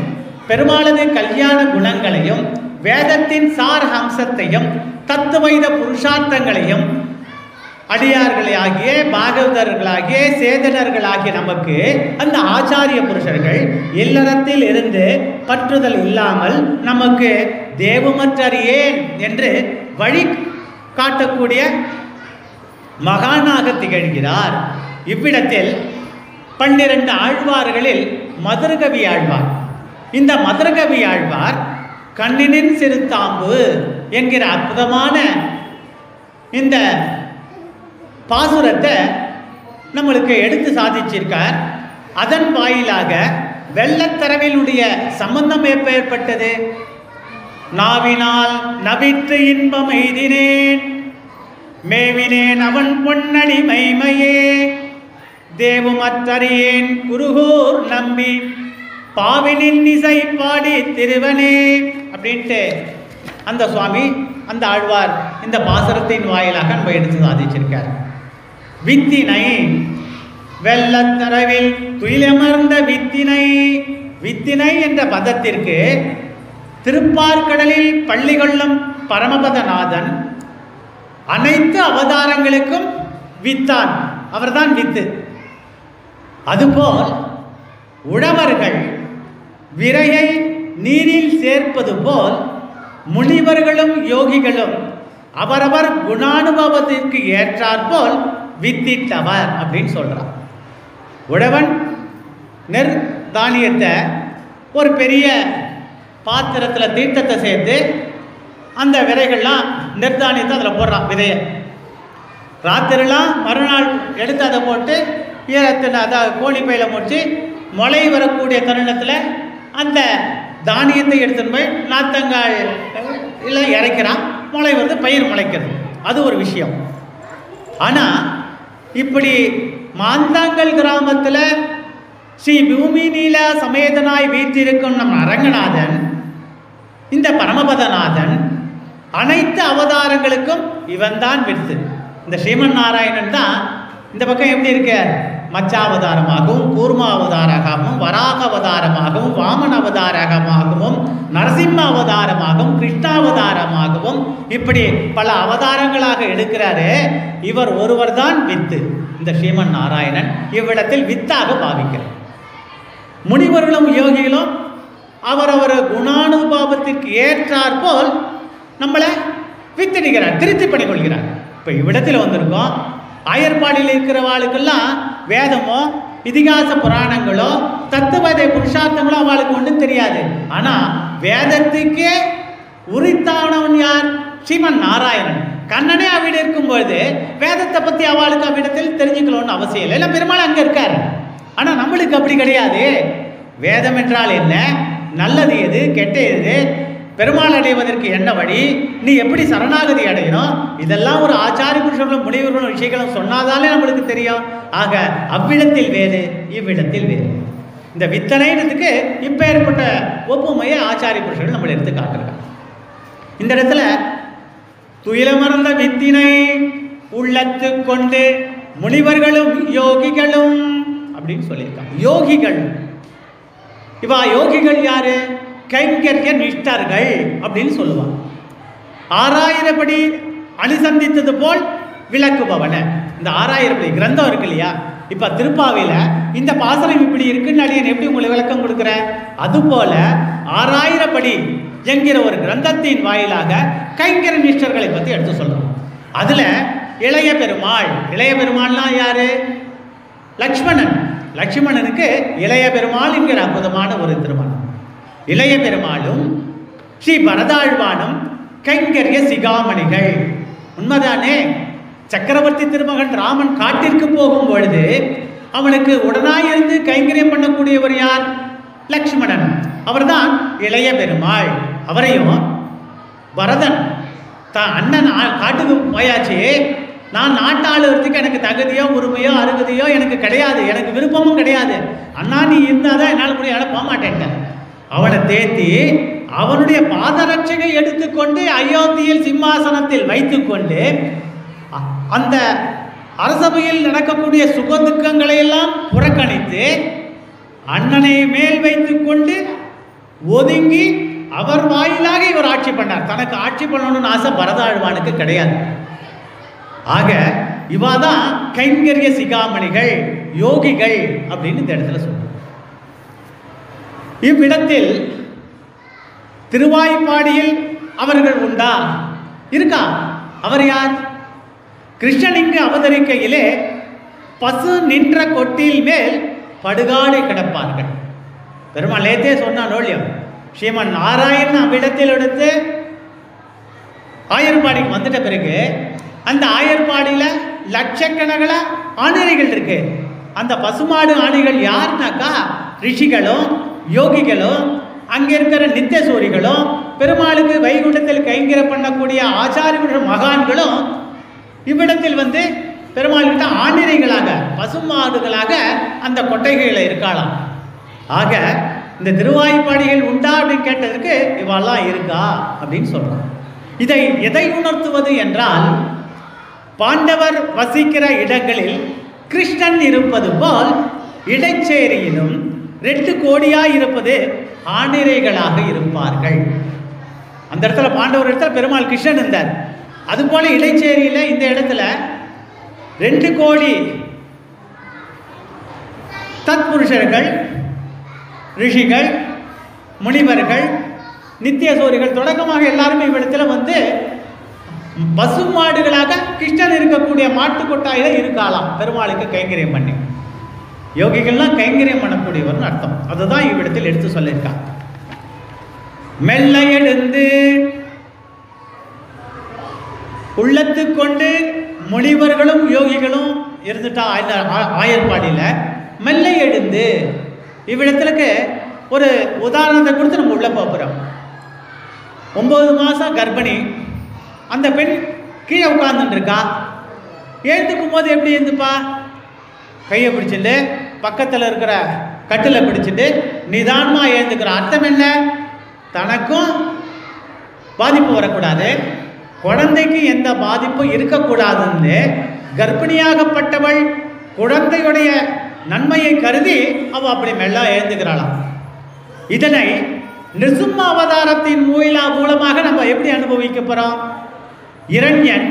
[SPEAKER 1] பெருமாளது கல்யாண குணங்களையும் வேதத்தின் சார் ஹம்சத்தையும் தத்துவைத புருஷார்த்தங்களையும் அடியார்களாகிய பாகவதர்களாகிய சேதனர்களாகிய நமக்கு அந்த ஆச்சாரிய புருஷர்கள் இல்லறத்தில் இருந்து பற்றுதல் இல்லாமல் நமக்கு தேவுமற்றறியேன் என்று வழி காட்டக்கூடிய மகானாக திகழ்கிறார். இவ்விடத்தில் 12 ஆழ்வார்களில் மதுரகவி ஆழ்வார். இந்த மதுரகவி ஆழ்வார் கண்ணினின் சிறுத்தாம்பு என்கிற அற்புதமான இந்த பாசுரத்தை நம்மளுக்கு எடுத்து சாதிச்சிருக்கார். அதன் வாயிலாக வெள்ளத்தரவினுடைய சம்பந்தம் ஏற்பட்டது. நாவினால் நவிற்று இன்பம் எய்தினேன் மேவினேன் அவன் பொன்னடி மைமையே தேவுமற்றறியேன் குருகூர் நம்பி பாவினின் இசை பாடி திருவனே அப்படின்ட்டு அந்த சுவாமி அந்த ஆழ்வார் இந்த பாசுரத்தின் வாயிலாக நம்ம எடுத்து சாதிச்சிருக்கார். வித்தினை வெள்ளத்தரவில் துயிலமர்ந்த வித்தினை. வித்தினை என்ற பதத்திற்கு திருப்பார்கடலில் பள்ளி கொள்ளும் பரமபதநாதன் அனைத்து அவதாரங்களுக்கும் வித்தான், அவர்தான் வித்து. அதுபோல் உழவர்கள் விரையை நீரில் சேர்ப்பது போல் முனிவர்களும் யோகிகளும் அவரவர் குணானுபவத்திற்கு ஏற்றாற்போல் வித்திட்டவர் அப்படின்னு சொல்றார். உழவன் நெற் தானியத்தை ஒரு பெரிய பாத்திரத்தில் தீர்த்தத்தை சேர்த்து அந்த விதைகள்லாம் நெற்தானியத்தை அதில் போடுறான். விதையை ராத்திரிலாம் மறுநாள் எடுத்து அதை போட்டு ஈரத்தின் அதை கோழிப்பையில் முடிச்சு முளை வரக்கூடிய தருணத்தில் அந்த தானியத்தை எடுத்துன்னு போய் நாத்தங்கால் இல்லை இறைக்கிறான். முளை வந்து பயிர் முளைக்கிறது. அது ஒரு விஷயம். ஆனால் இப்படி மாந்தாங்கல் கிராமத்தில் ஸ்ரீ பூமி நீல சமேதனாய் வீற்றிருக்கும் நம் அரங்கநாதன் இந்த பரமபதநாதன் அனைத்து அவதாரங்களுக்கும் இவன் தான் வித்து. இந்த ஸ்ரீமன் நாராயணன் தான் இந்த பக்கம் எப்படி இருக்கார்? மச்சாவதாரமாகவும் கூர்மா அவதாரமாகவும் வராக அவதாரமாகவும் வாமன அவதாரமாகவும் நரசிம்ம அவதாரமாகவும் கிருஷ்ணாவதாரமாகவும் இப்படி பல அவதாரங்களாக எடுக்கிறாரு. இவர் ஒருவர் தான் வித்து. இந்த ஸ்ரீமன் நாராயணன் இவ்விடத்தில் வித்தாக பாவிக்கிறார். முனிவர்களும் யோகிகளும் அவரவர் குணானுபாவத்திற்கு ஏற்றாற்போல் நம்மளை வித்திடுகிறார், திருத்தி பண்ணிக்கொள்கிறார். இப்போ இவ்விடத்தில் வந்திருக்கோம். ஆயர்பாடியில் இருக்கிறவாளுக்கெல்லாம் வேதமோ இதிகாச புராணங்களோ தத்துவதை புருஷார்த்தங்களோ அவளுக்கு ஒன்றும் தெரியாது. ஆனால் வேதத்துக்கே உரித்தானவன் யார்? ஸ்ரீமன் நாராயணன். கண்ணனே அவ்விடம் இருக்கும்பொழுது வேதத்தை பற்றி அவளுக்கு அவ்விடத்தில் தெரிஞ்சுக்கணும்னு அவசியம் இல்லை. இல்லை, பெருமாள் அங்கே இருக்கார். ஆனால் நம்மளுக்கு அப்படி கிடையாது. வேதம் என்றால் என்ன, நல்லது எது, கெட்ட எது, பெருமாள் அடைவதற்கு என்ன வழி, நீ எப்படி சரணாகதி அடையணும், இதெல்லாம் ஒரு ஆச்சாரிய புருஷர்களும் முனிவர்களும் விஷயங்களும் சொன்னாதாலே நம்மளுக்கு தெரியும். ஆக அவ்விடத்தில் வேறு, இவ்விடத்தில் வேறு. இந்த வித்தனைன்றதுக்கு இப்போ ஏற்பட்ட ஒப்புமையை ஆச்சாரிய புருஷர்கள் நம்மளை எடுத்து காட்டுறாங்க. இந்த இடத்துல துயிலமர்ந்த வித்தினை உள்ளத்து கொண்டு முனிவர்களும் யோகிகளும் அப்படின்னு சொல்லியிருக்காங்க. யோகிகள், இவா யோகிகள் யாரு? கைங்கரிய நிஷ்டர்கள் அப்படின்னு சொல்லுவாங்க. 6000 படி அனுசந்தித்தது போல் விளக்குபவன. இந்த 6000 படி கிரந்தம் இருக்கு இல்லையா, இப்போ திருப்பாவையில் இந்த பாசனம் இப்படி இருக்குன்னு அடியன் எப்படி உங்களுக்கு விளக்கம் கொடுக்குறேன்? அதுபோல 6000 படி என்கிற ஒரு கிரந்தத்தின் வாயிலாக கைங்கரிய நிஷ்டர்களை பற்றி எடுத்து சொல்றோம். அதில் இளைய பெருமாள், இளைய பெருமாள்னா யாரு? லக்ஷ்மணன். லக்ஷ்மணனுக்கு இளைய பெருமாள் என்கிற அற்புதமான ஒரு திருமணம். இளைய பெருமாளும் ஸ்ரீ பரதாழ்வானும் கைங்கரிய சிகாமணிகள். உண்மைதானே? சக்கரவர்த்தி திருமகன் ராமன் காட்டிற்கு போகும் பொழுது அவனுக்கு உடனாய் இருந்து கைங்கரியம் பண்ணக்கூடியவர் யார்? லக்ஷ்மணன். அவர்தான் இளைய பெருமாள். அவரையும் பரதன் தான் அண்ணன் காட்டுக்கு போயாச்சு, நான் நாட்டாளுறதுக்கு எனக்கு தகுதியோ உரிமையோ அருகதையோ எனக்கு கிடையாது, எனக்கு விருப்பமும் கிடையாது, அண்ணா நீ இருந்தால் தான் என்னால் முடியாது, போக மாட்டேன்ட்டேன். அவனை தேத்தி அவனுடைய பாதரட்சையை எடுத்துக்கொண்டு அயோத்தியில் சிம்மாசனத்தில் வைத்துக்கொண்டு அந்த அரசபையில் நடக்கக்கூடிய சுகதுக்கங்களை எல்லாம் புறக்கணித்து அண்ணனை மேல் வைத்துக்கொண்டு ஒதுங்கி அவர் வாயிலாக இவர் ஆட்சி பண்ணார். தனக்கு ஆட்சி பண்ணணும்னு ஆசை பரதாழ்வானுக்கு கிடையாது. ஆக இவாதான் கைங்கரிய சிகாமணிகள், யோகிகள் அப்படின்னு இந்த இடத்துல சொல்றார். இவ்விடத்தில் திருவாய்ப்பாடியில் அவர்கள் உண்டா? இருக்கா. அவர் யார்? கிருஷ்ணன் இங்கு அவதரிக்கையிலே பசு நின்ற கொட்டில் மேல் படுகாடை கிடப்பார்கள். பெருமாள் நேத்தே சொன்னாலும் ஸ்ரீமன் நாராயணன் அவ்விடத்தில் எடுத்து ஆயர்பாடிக்கு வந்துட்ட பிறகு அந்த ஆயர்பாடியில் லட்சக்கணக்கில் ஆணிரைகள் இருக்கு. அந்த பசுமாடு ஆணிகள் யாருனாக்கா ரிஷிகளும் யோகிகளும் அங்கே இருக்கிற நித்தியசூரிகளும் பெருமாளுக்கு வைகுண்டத்தில் கைங்கர பண்ணக்கூடிய ஆச்சாரியர்கள் மகான்களும் இவ்விடத்தில் வந்து பெருமாள்கிட்ட ஆணிரைகளாக பசுமாடுகளாக அந்த கொட்டைகளில் இருக்கலாம். ஆக இந்த திருவாய்ப்பாடிகள் உண்டா அப்படின்னு கேட்டதற்கு இவெல்லாம் இருக்கா அப்படின்னு சொல்றான். இதை எதை உணர்த்துவது என்றால், பாண்டவர் வசிக்கிற இடங்களில் கிருஷ்ணன் இருப்பது போல் இடைச்சேரியிலும் 2 கோடியாய் இருப்பது ஆணிரைகளாக இருப்பார்கள். அந்த இடத்துல பாண்டவர் இடத்துல பெருமாள் கிருஷ்ணன் இருந்தார். அதுபோல இடைச்சேரியில் இந்த இடத்துல 2 கோடி தத்புருஷர்கள், ரிஷிகள், முனிவர்கள், நித்தியசூரிகள் தொடக்கமாக எல்லாருமே இவ்விடத்தில் வந்து பசுமாடுகளாக கிருஷ்ணன் இருக்கக்கூடிய மாட்டு கொட்டாயில இருக்கலாம். பெருமாளுக்கு கைங்கரியம் பண்ணி யோகிகள்லாம் கைங்கரியம் பண்ணக்கூடியவர்னு அர்த்தம். அதுதான் இவ்விடத்தில் எடுத்து சொல்லியிருக்காங்க. மெல்ல எழுந்து உள்ளத்து கொண்டு முனிவர்களும் யோகிகளும் இருந்துட்டா ஆயர்பாடியில் மெல்ல எழுந்து இவ்விடத்துக்கு ஒரு உதாரணத்தை கொடுத்து நம்ம உள்ள போகிறோம். 9 மாதம் கர்ப்பிணி அந்த பெண் கீழே உட்கார்ந்துட்டு இருக்கா. எழுந்துக்கும் போது எப்படி எழுந்துப்பா? கையை பிடிச்சிட்டு பக்கத்தில் இருக்கிற கட்டில் பிடிச்சிட்டு நிதானமாக எழுந்துக்கிற. அர்த்தம் என்ன? தனக்கும் பாதிப்பு வரக்கூடாது, குழந்தைக்கு எந்த பாதிப்பும் இருக்கக்கூடாதுன்னு கர்ப்பிணியாகப்பட்டவள் குழந்தையுடைய நன்மையை கருதி அவள் அப்படி மெல்ல எழுந்துக்கிறாளாம். இதனை நிருசிம்ம அவதாரத்தின் மூலமாக நம்ம எப்படி அனுபவிக்க போறோம்? இரண்யன்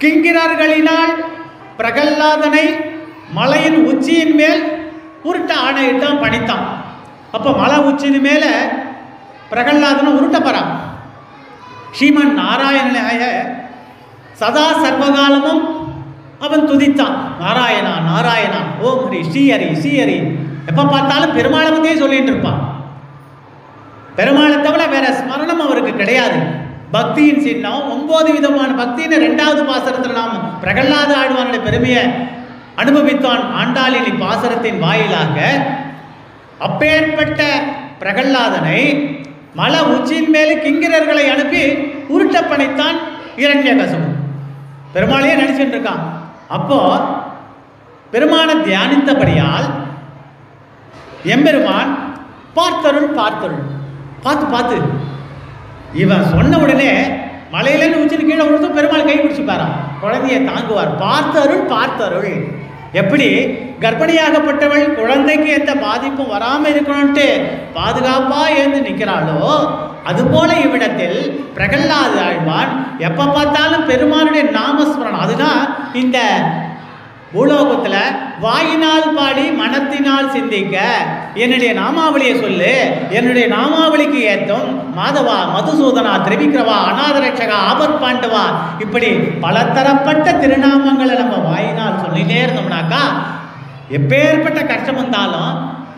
[SPEAKER 1] கிங்கிரர்களினால் பிரகல்லாதனை மலையின் உச்சியின் மேல் உருட்ட ஆணையிட்டான், பணித்தான். அப்போ மலை உச்சியின் மேல பிரகல்லாதனை உருட்ட போறான். ஸ்ரீமன் நாராயணனாய சதா சர்வகாலமும் அவன் துதித்தான், நாராயணா நாராயணா, ஓம் ஹரி, ஸ்ரீஹரி ஸ்ரீஹரி. எப்போ பார்த்தாலும் பெருமாளை பற்றியே சொல்லிட்டு இருப்பான். பெருமாளை தவிர வேற ஸ்மரணம் அவருக்கு கிடையாது. பக்தியின் சின்னம் 9 விதமான பக்தின்னு 2வது பாசரத்தில் நாம் பிரகல்லாத ஆழ்வானுடைய பெருமையை அனுபவித்தான் ஆண்டாளினி பாசரத்தின் வாயிலாக. அப்பேற்பட்ட பிரகல்லாதனை மலை உச்சியின் மேலே கிங்கிரர்களை அனுப்பி உருட்ட பணித்தான் இரண்யகசிபு. பெருமாளையே நினைச்சுட்டு இருக்கான். அப்போ பெருமானை தியானித்தபடியால் எம்பெருமான் பார்த்தருள் பார்த்தருள் பார்த்து இவன் சொன்ன உடனே மலையிலேருந்து உச்சின்னு கீழே விழுந்து பெருமாள் கை பிடிச்சுப்பாரான், குழந்தையை தாங்குவார். பார்த்தருள் எப்படி கர்ப்பிணியாகப்பட்டவள் குழந்தைக்கு எந்த பாதிப்பும் வராமல் இருக்கணும்ட்டு பாதுகாப்பா எழுந்து நிற்கிறாளோ, அதுபோல இவ்விடத்தில் பிரகல்லாத ஆழ்வான் எப்போ பார்த்தாலும் பெருமானுடைய நாமஸ்மரணம். அதுதான் இந்த பூலோகத்தில் வாயினால் பாடி மனத்தினால் சிந்திக்க என்னுடைய நாமாவளியை சொல்லு, என்னுடைய நாமாவளிக்கு ஏற்றும் மாதவா, மதுசூதனா, திரிவிக்ரவா, அநாதரட்சகா, ஆபத் பாண்டவா, இப்படி பலதரப்பட்ட திருநாமங்களை நம்ம வாயினால் சொல்லிட்டே இருந்தோம்னாக்கா எப்பேற்பட்ட கஷ்டம் வந்தாலும்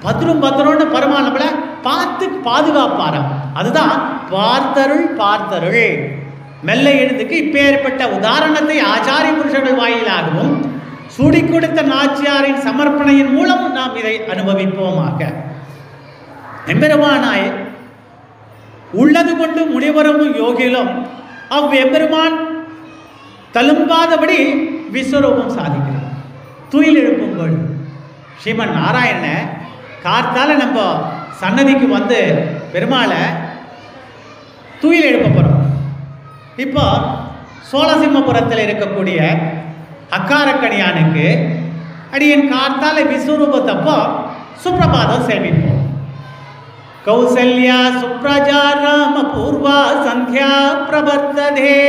[SPEAKER 1] பத்திரம்னு பெருமாள் நம்மளை பார்த்து பாதுகாப்பாராம். அதுதான் பார்த்தருள். மெல்ல எழுந்துக்கு இப்பேற்பட்ட உதாரணத்தை ஆச்சாரிய புருஷர்கள் வாயிலாகவும் சூடி கொடுத்த நாச்சியாரின் சமர்ப்பணையின் மூலம் நாம் இதை அனுபவிப்போமாக. எம்பெருமானாய் உள்ளது கொண்டு முனிவரும் யோகிகளும் எம்பெருமான் தழும்பாதபடி விஸ்வரூபம் சாதிக்கிறார். துயில் எழுப்பும்போது ஸ்ரீமன் நாராயண கார்த்தால நம்ம சன்னதிக்கு வந்து பெருமாளை துயில் எழுப்ப போகிறோம். இப்போ சோழசிம்மபுரத்தில் இருக்கக்கூடிய அக்காரக்கணியானுக்கு அடியன் கார்த்தால விஸ்வரூபத்தப்போ சுப்பிரபாதம் சேவிப்போம். கௌசல்யா சுப்ரஜா ராம பூர்வா சந்தியா பிரவர்த்ததே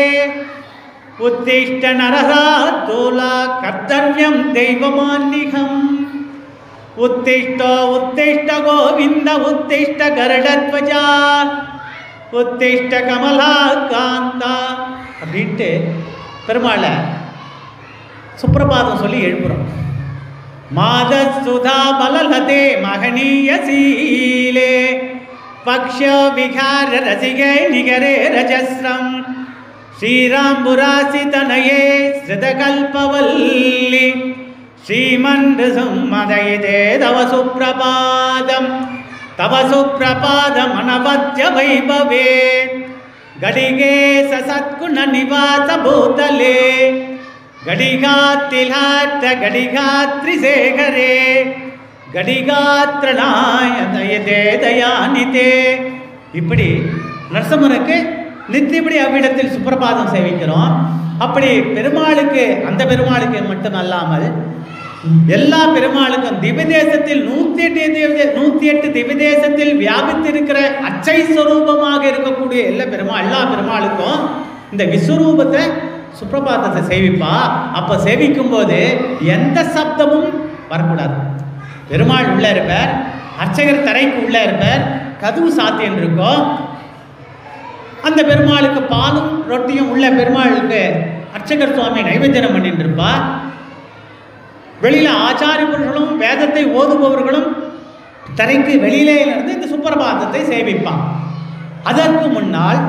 [SPEAKER 1] உத்திஷ்ட நரசார்தூலா கர்த்தவ்யம் தெய்வமான்னிகம் உத்திஷ்ட உத்திஷ்ட கோவிந்த உத்திஷ்ட கருடத்வஜா உத்திஷ்ட கமலா காந்தா அப்படின்ட்டு பெருமாளை சுப்பிரபாதம் சொல்லி எழுப்புறோம். மாதசுதா பலலதே மகனீய சீலே பக்ஷ விகார ரசிகை நிகரே ரஜஸ்ரம் ஸ்ரீராம்புராசி தனயே ஸ்ருதகல்பவல்லி ஸ்ரீமந்து சும்மதயிதே தவ சுப்பிரபாதம் அனவத்ய வைபவே கடிகே சத்குண நிவாச பூதலே கடிகாத்திலாத்த கடிகாத்ரிசேகரே கடிகாத்ரணாய தயதே தயானிதே. இப்படி நரசிம்மனுக்கு நித்தியப்படி அவ்விடத்தில் சுப்பிரபாதம் சேவிக்கிறோம். அப்படி பெருமாளுக்கு, அந்த பெருமாளுக்கு மட்டும் அல்லாமல் எல்லா பெருமாளுக்கும் திவ்யதேசத்தில் 108 திவ்யதேசத்தில் வியாபித்திருக்கிற அச்சை ஸ்வரூபமாக இருக்கக்கூடிய எல்லா பெருமாளுக்கும் இந்த விஸ்வரூபத்தை சுப்பிரபாதத்தை சேவிப்பா. அப்போ சேவிக்கும் போது எந்த சப்தமும் வரக்கூடாது. பெருமாள் உள்ள இருப்பார், அர்ச்சகர் தரைக்கு உள்ள இருப்பார், கதவு சாத்தியன் இருக்கும். அந்த பெருமாளுக்கு பாலும் ரொட்டியும் உள்ள பெருமாளுக்கு அர்ச்சகர் சுவாமி நைவேத்தியம் பண்ணிட்டு இருப்பார். வெளியில ஆச்சாரியர்களும் வேதத்தை ஓதுபவர்களும் தரைக்கு வெளியிலே இருந்து இந்த சுப்பிரபாதத்தை சேவிப்பான். அதற்கு முன்னால்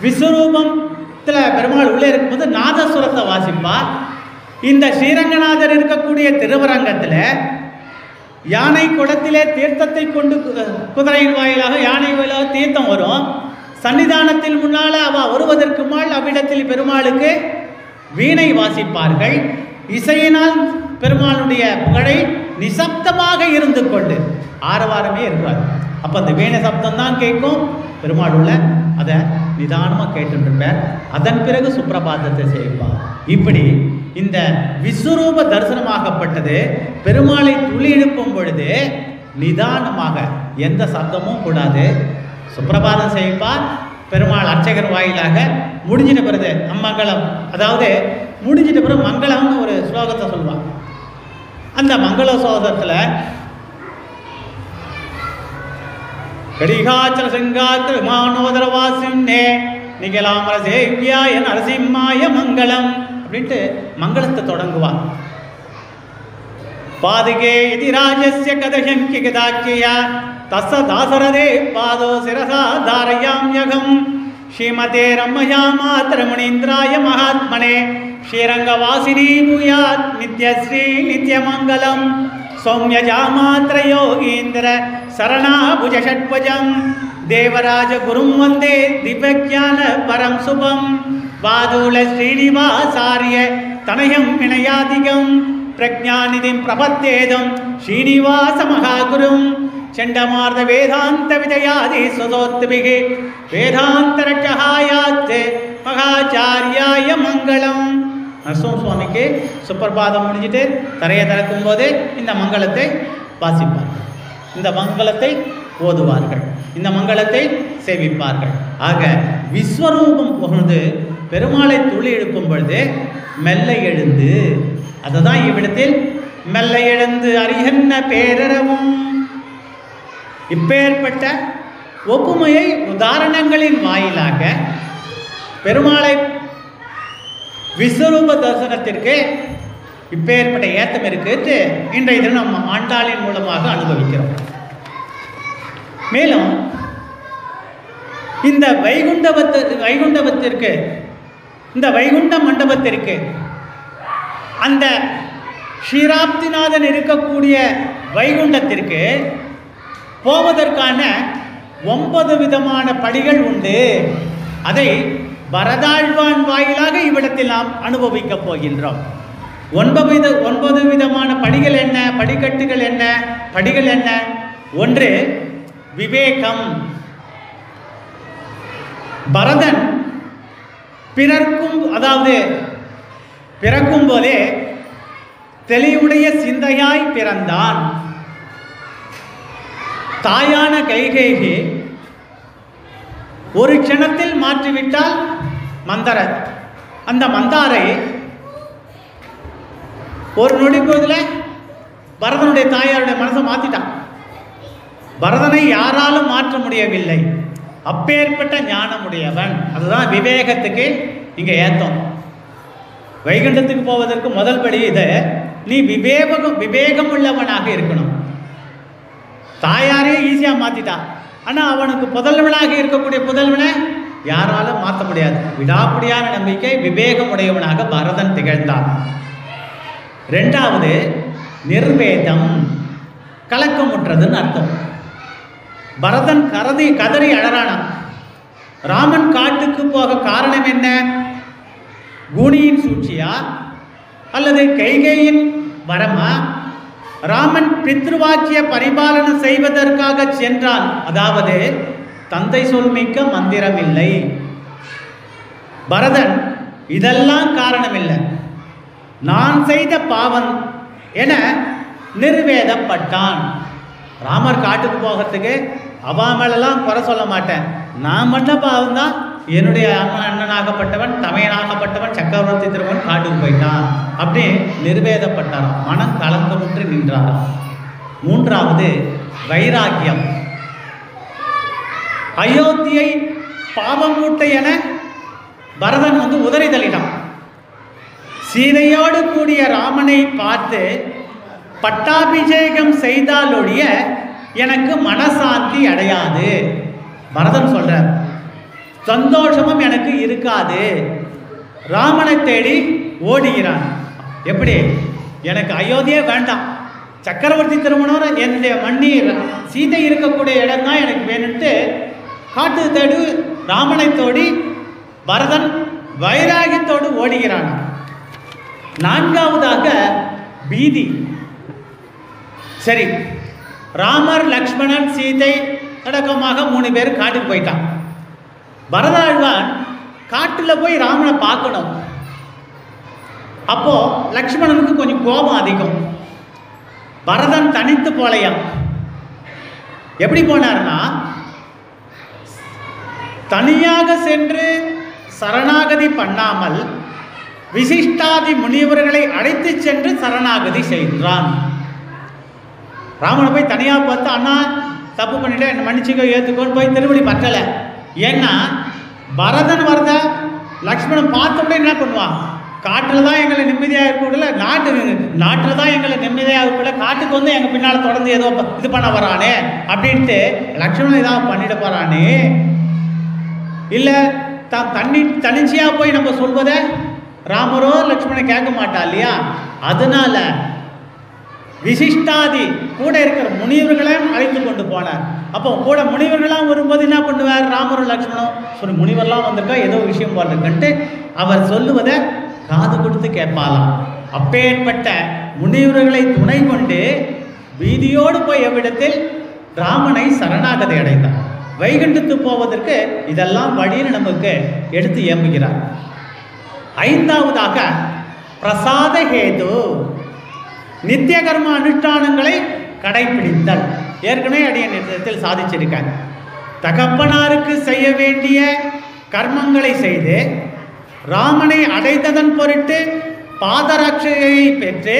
[SPEAKER 1] விஸ்வரூபத்தில் பெருமாள் உள்ளே இருக்கும்போது நாதசுரத்தை வாசிப்பார். இந்த ஸ்ரீரங்கநாதர் இருக்கக்கூடிய திருவரங்கத்தில் யானை குளத்திலே தீர்த்தத்தை கொண்டு குதிரையின் வாயிலாக யானை வாயிலாக தீர்த்தம் வரும். சன்னிதானத்தில் முன்னால் வருவதற்கு முன்னால் அவ்விடத்தில் பெருமாளுக்கு வீணை வாசிப்பார்கள். இசையினால் பெருமாளுடைய புகழை நிசப்தமாக இருந்து கொண்டு ஆரவாரமே இருக்காது. அப்போ அந்த வீணை சப்தம் தான் கேட்கும். பெருமாள் உள்ள அதை நிதானமாக கேட்டுருப்பார். அதன் பிறகு சுப்பிரபாதத்தை செய்வார். இப்படி இந்த விஸ்வரூப தரிசனமாகப்பட்டது பெருமாளை துளி எழுப்பும் பொழுது நிதானமாக எந்த சப்தமும் கூடாது சுப்பிரபாதம் செய்வார். பெருமாள் அர்ச்சகர் வாயிலாக முடிஞ்சிட்ட பிறகு அம்மங்கலம், அதாவது முடிஞ்சிட்ட பிறகு மங்களம்னு ஒரு ஸ்லோகத்தை சொல்லுவான். அந்த மங்கள ஸ்லோகத்தில் கடிகாச்சல சிங்காத்திர மானோதர வாசின்னே நிகழாமர சேவியாய நரசிம்மாய மங்களம் அப்படின்ட்டு மங்களத்தை தொடங்குவார். பாதுகே எதிராஜஸ்ய கதசங்கி கதாக்கியா தச தாசரதே பாதோ சிரசா தாரயாம்யகம் ஸ்ரீமதே ரம்மயா மாத்ரமுனீந்திராய மகாத்மனே ஸ்ரீரங்கவாசினி பூயாத் நித்யஸ்ரீ நித்யமங்கலம் சௌமியஜாமாத்திர யோகீந்திர சரணாபுஜ ஷட்பஜம் தேவராஜ குரும் வந்தே திவ்யஜான பரம் சுபம் வாதூல ஸ்ரீனிவாசாரிய தனயம் வினயாதிகம் பிரஜாநிதிம் பிரபத்தேதம் ஸ்ரீனிவாச மகாகுரும் சண்டமார்த வேதாந்த விஜயாதி சுதோத்பிகே வேதாந்தரட்சஹாயாத் மகாச்சாரியாய மங்களம். நரசிம்ம சுவாமிக்கு சுப்பிரபாதம் முடிஞ்சிட்டு தரையை திறக்கும் போது இந்த மங்களத்தை வாசிப்பார்கள், இந்த மங்களத்தை ஓதுவார்கள், இந்த மங்களத்தை சேவிப்பார்கள். ஆக விஸ்வரூபம் பொழுது பெருமாளை துளி எழுப்பும் பொழுது மெல்ல எழுந்து, அதை தான் இவ்விடத்தில் மெல்ல எழுந்து அறியன்ன பேரறவும். இப்பேற்பட்ட ஒப்புமையை உதாரணங்களின் வாயிலாக பெருமாளை விஸ்வரூப தரிசனத்திற்கு இப்பேற்பட்ட ஏத்தம் இருக்கு இன்றைய தினம் நம்ம ஆண்டாளின் மூலமாக அனுபவிக்கிறோம். மேலும் இந்த வைகுண்டவத்திற்கு, இந்த வைகுண்ட மண்டபத்திற்கு அந்த ஷீராப்திநாதன் இருக்கக்கூடிய வைகுண்டத்திற்கு போவதற்கான 9 விதமான படிகள் உண்டு. அதை பரதாழ்வான் வாயிலாக இவ்விடத்தில் நாம் அனுபவிக்கப் போகின்றோம். 9 விதமான படிகள் என்ன, படிக்கட்டுகள் என்ன, படிகள் என்ன? 1 விவேகம். பரதன் பிறக்கும் போதே தெளிவுடைய சிந்தையாய் பிறந்தான். தாயான கைகேயி ஒரு க்ஷணத்தில் மாற்றிவிட்டால் மந்தரை. அந்த மந்தாரை ஒரு நொடி பொழுதில் பரதனுடைய தாயாருடைய மனசை மாற்றிட்டான். பரதனை யாராலும் மாற்ற முடியவில்லை. அப்பேற்பட்ட ஞானமுடையவன். அதுதான் விவேகத்துக்கு இங்கே ஏத்தம். வைகுண்டத்துக்கு போவதற்கு முதல் படி இதை நீ விவேகம் உள்ளவனாக இருக்கணும். தாயாரே ஈஸியாக மாற்றிட்டான். ஆனால் அவனுக்கு புதல்வனாக இருக்கக்கூடிய புதல்வனை யாராலும் மாற்ற முடியாது. விடாப்பிடியான நம்பிக்கை, விவேகம் உடையவனாக பரதன் திகழ்ந்தான். 2வது நிர்வேதம், கலக்கமுற்றதுன்னு அர்த்தம். பரதன் கதறி அழறானான். ராமன் காட்டுக்கு போக காரணம் என்ன? கூனியின் சூழ்ச்சியா அல்லது கைகேயின் வரமா? ராமன் பித்ருவாக்கிய பரிபாலனம் செய்வதற்காக சென்றான். அதாவது தந்தை சொல்மிக்க மந்திரம் இல்லை. பரதன் இதெல்லாம் காரணம் இல்லை, நான் செய்த பாவம் என நிர்வேதப்பட்டான். ராமர் காட்டுக்கு போகிறதுக்கு அவா மேலெல்லாம் குறை சொல்ல மாட்டேன், நான் பண்ண பாவம் தான். என்னுடைய அண்ணனாகப்பட்டவன், தமையனாகப்பட்டவன், சக்கரவர்த்தி திருமகன் காட்டுக்கு போயிட்டான் அப்படி நிர்வேதப்பட்டாராம். மனம் கலக்கமுற்று நின்றாராம். 3வது வைராக்கியம். அயோத்தியை பாவமூட்டை என பரதன் உதறி தள்ளிட்டான். சீதையோடு கூடிய ராமனை பார்த்து பட்டாபிஷேகம் செய்தாலொழிய எனக்கு மனசாந்தி அடையாது. பரதன் சொல்றார், சந்தோஷமும் எனக்கு இருக்காது. ராமனை தேடி ஓடுகிறான். எப்படி? எனக்கு அயோத்தியே வேண்டாம், சக்கரவர்த்தி திருமணம் என்னுடைய மண்ணி சீதை இருக்கக்கூடிய இடம் தான் எனக்கு வேணும்ட்டு காட்டு தேடு ராமனை தோடி பரதன் வைராகியத்தோடு ஓடுகிறான். 4வதாக பீதி. சரி, ராமர், லக்ஷ்மணன், சீதை அடக்கமாக 3 பேர் காட்டுக்கு போயிட்டான். பரதாழ்வான் காட்டில் போய் ராமனை பார்க்கணும். அப்போ லக்ஷ்மணனுக்கு கொஞ்சம் கோபம் அதிகம். பரதன் தனித்து போலையாம். எப்படி போனார்னா, தனியாக சென்று சரணாகதி பண்ணாமல் விசிஷ்டாதி முனிவர்களை அழைத்து சென்று சரணாகதி செய்கிறான். ராமனை போய் தனியாக பார்த்து, அண்ணா தப்பு பண்ணிட்டேன், என்னை மன்னிச்சுக்கோ, ஏற்றுக்கோன்னு போய் திருவடி பற்றலை. ஏன்னா பரதன் வரத லக்ஷ்மணன் பார்த்தோம்னா என்ன பண்ணுவான்? காட்டில் தான் எங்களை நிம்மதியாக இருக்கக்கூடல, நாட்டில் தான் எங்களை நிம்மதியாக இருக்கக்கூட, காட்டுக்கு வந்து எங்கள் பின்னால் தொடர்ந்து ஏதோ இது பண்ண வரானே அப்படின்ட்டு லக்ஷ்மணன் ஏதாவது பண்ணிட போகிறானே, இல்லை தனிச்சியாக போய் நம்ம சொல்வதை ராமரோ லக்ஷ்மணன் கேட்க மாட்டா இல்லையா? அதனால விசிஷ்டாதி கூட இருக்கிற முனிவர்களையும் அழைத்து கொண்டு போனார். அப்போ கூட முனிவர்களாம் வரும்போது என்ன பண்ணுவார்? ராமரும் லக்ஷ்மணனும் சொல்லி, முனிவர்லாம் வந்திருக்கா, ஏதோ விஷயம் போட்டிருக்கன்ட்டு அவர் சொல்லுவதை காது கொடுத்து கேட்பாலாம். அப்பேற்பட்ட முனிவர்களை துணை கொண்டு வீதியோடு போய் எவ்விடத்தில் ராமனை சரணாகதி அடைந்தார். வைகுண்டத்து போவதற்கு இதெல்லாம் வழியில் நமக்கு எடுத்து ஏம்புகிறார். 5வதாக பிரசாத ஹேது, நித்திய கர்ம அனுஷ்டானங்களை கடைபிடித்தல். ஏற்கனவே அடிய நிறுத்தத்தில் சாதிச்சிருக்காங்க. தகப்பனாருக்கு செய்ய வேண்டிய கர்மங்களை செய்து ராமனை அடைத்ததன் பொருட்டு பாதரட்சையை பெற்று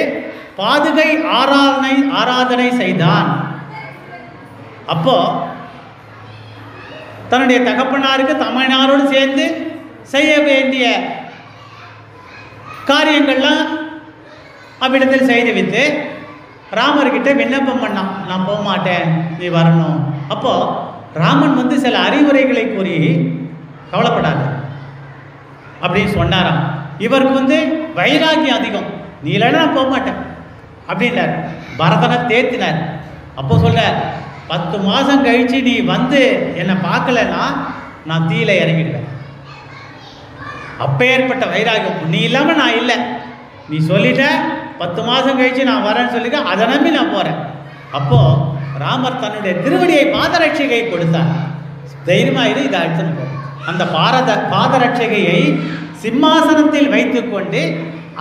[SPEAKER 1] பாதுகை ஆராதனை செய்தான். அப்போ தன்னுடைய தகப்பனாருக்கு தமையனாரோடு சேர்ந்து செய்ய வேண்டிய காரியங்கள்லாம் அவ்விடத்தில் செய்து வைத்து ராமர்கிட்ட விண்ணப்பம் பண்ணான், நான் போக மாட்டேன், நீ வரணும். அப்போ ராமன் சில அறிவுரைகளை கூறி, கவலைப்படாது அப்படின்னு சொன்னாராம். இவருக்கு வைராகியம் அதிகம். நீ இல்லைன்னா நான் போக மாட்டேன் அப்படின்னார். பரதனை தேத்தினார். அப்போ சொல்ல 10 மாதம் கழித்து நீ வந்து என்னை பார்க்கலன்னா நான் தீயில இறங்கிடுவேன். அப்பேற்பட்ட வைராகியம். நீ இல்லாமல் நான் இல்லை, நீ சொல்லிட்ட 10 மாதம் கழித்து நான் வரேன்னு சொல்லிக்க, அதை நம்பி நான் போகிறேன். அப்போது ராமர் தன்னுடைய திருவடியை பாதரட்சிகை கொடுத்தார். தைரியமாக இது இதை அழைத்துன்னு போ. அந்த பாதரட்சிகையை சிம்மாசனத்தில் வைத்து கொண்டு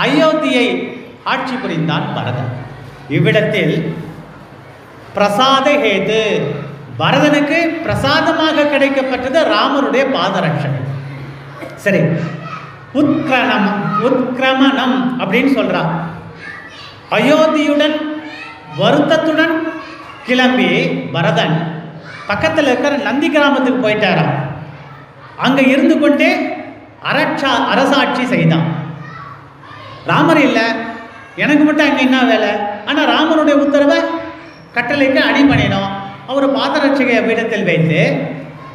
[SPEAKER 1] அயோத்தியை ஆட்சி புரிந்தான் பரதன். இவ்விடத்தில் பிரசாத ஹேது, பரதனுக்கு பிரசாதமாக கிடைக்கப்பட்டது ராமருடைய பாதரட்சகை. சரி, உத்கிரமணம் அப்படின்னு சொல்றார். அயோத்தியுடன் வருத்தத்துடன் கிளம்பி பரதன் பக்கத்தில் இருக்கிற நந்தி கிராமத்துக்கு போயிட்டாராம். அங்க இருந்து கொண்டே அரசாட்சி செய்தான். ராமர் இல்லை, எனக்கு மட்டும் அங்கே என்ன வேலை? ஆனால் ராமருடைய உத்தரவை கட்டளைக்கு அடி பண்ணினோம். அவர் பாதரட்சகையை பீடத்தில் வைத்து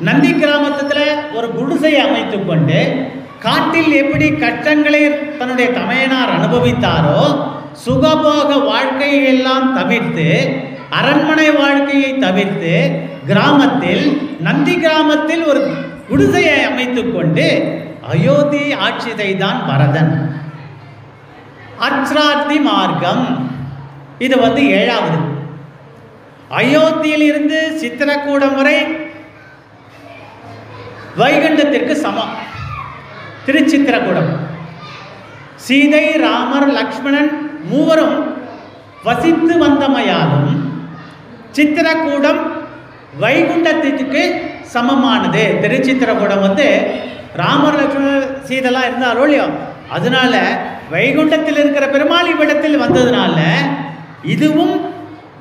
[SPEAKER 1] நந்தி கிராமத்தில் ஒரு குடிசையை அமைத்து கொண்டு காட்டில் எப்படி கஷ்டங்களை தன்னுடைய தமையனார் அனுபவித்தாரோ சுகபோக வாழ்க்கையை எல்லாம் தவிர்த்து, அரண்மனை வாழ்க்கையை தவிர்த்து கிராமத்தில் நந்தி கிராமத்தில் ஒரு குடிசையை அமைத்து கொண்டு அயோத்தி ஆட்சி செய்தான் பரதன். அச்ரார்த்தி மார்க்கம், இது 7வது. அயோத்தியில் இருந்து சித்திரக்கூடம் வரை வைகுண்டத்திற்கு சமம். திருச்சித்திரக்கூடம் சீதை, ராமர், லக்ஷ்மணன் மூவரும் வசித்து வந்தமையாலும் சித்திரக்கூடம் வைகுண்டத்திற்கு சமமானது. திருச்சித்திரக்கூடம் ராமர், லக்ஷ்மணன், சீதெல்லாம் இருந்தாலும் இல்லையோ, அதனால வைகுண்டத்தில் இருக்கிற பெருமாள் இவ்விடத்தில் வந்ததுனால இதுவும்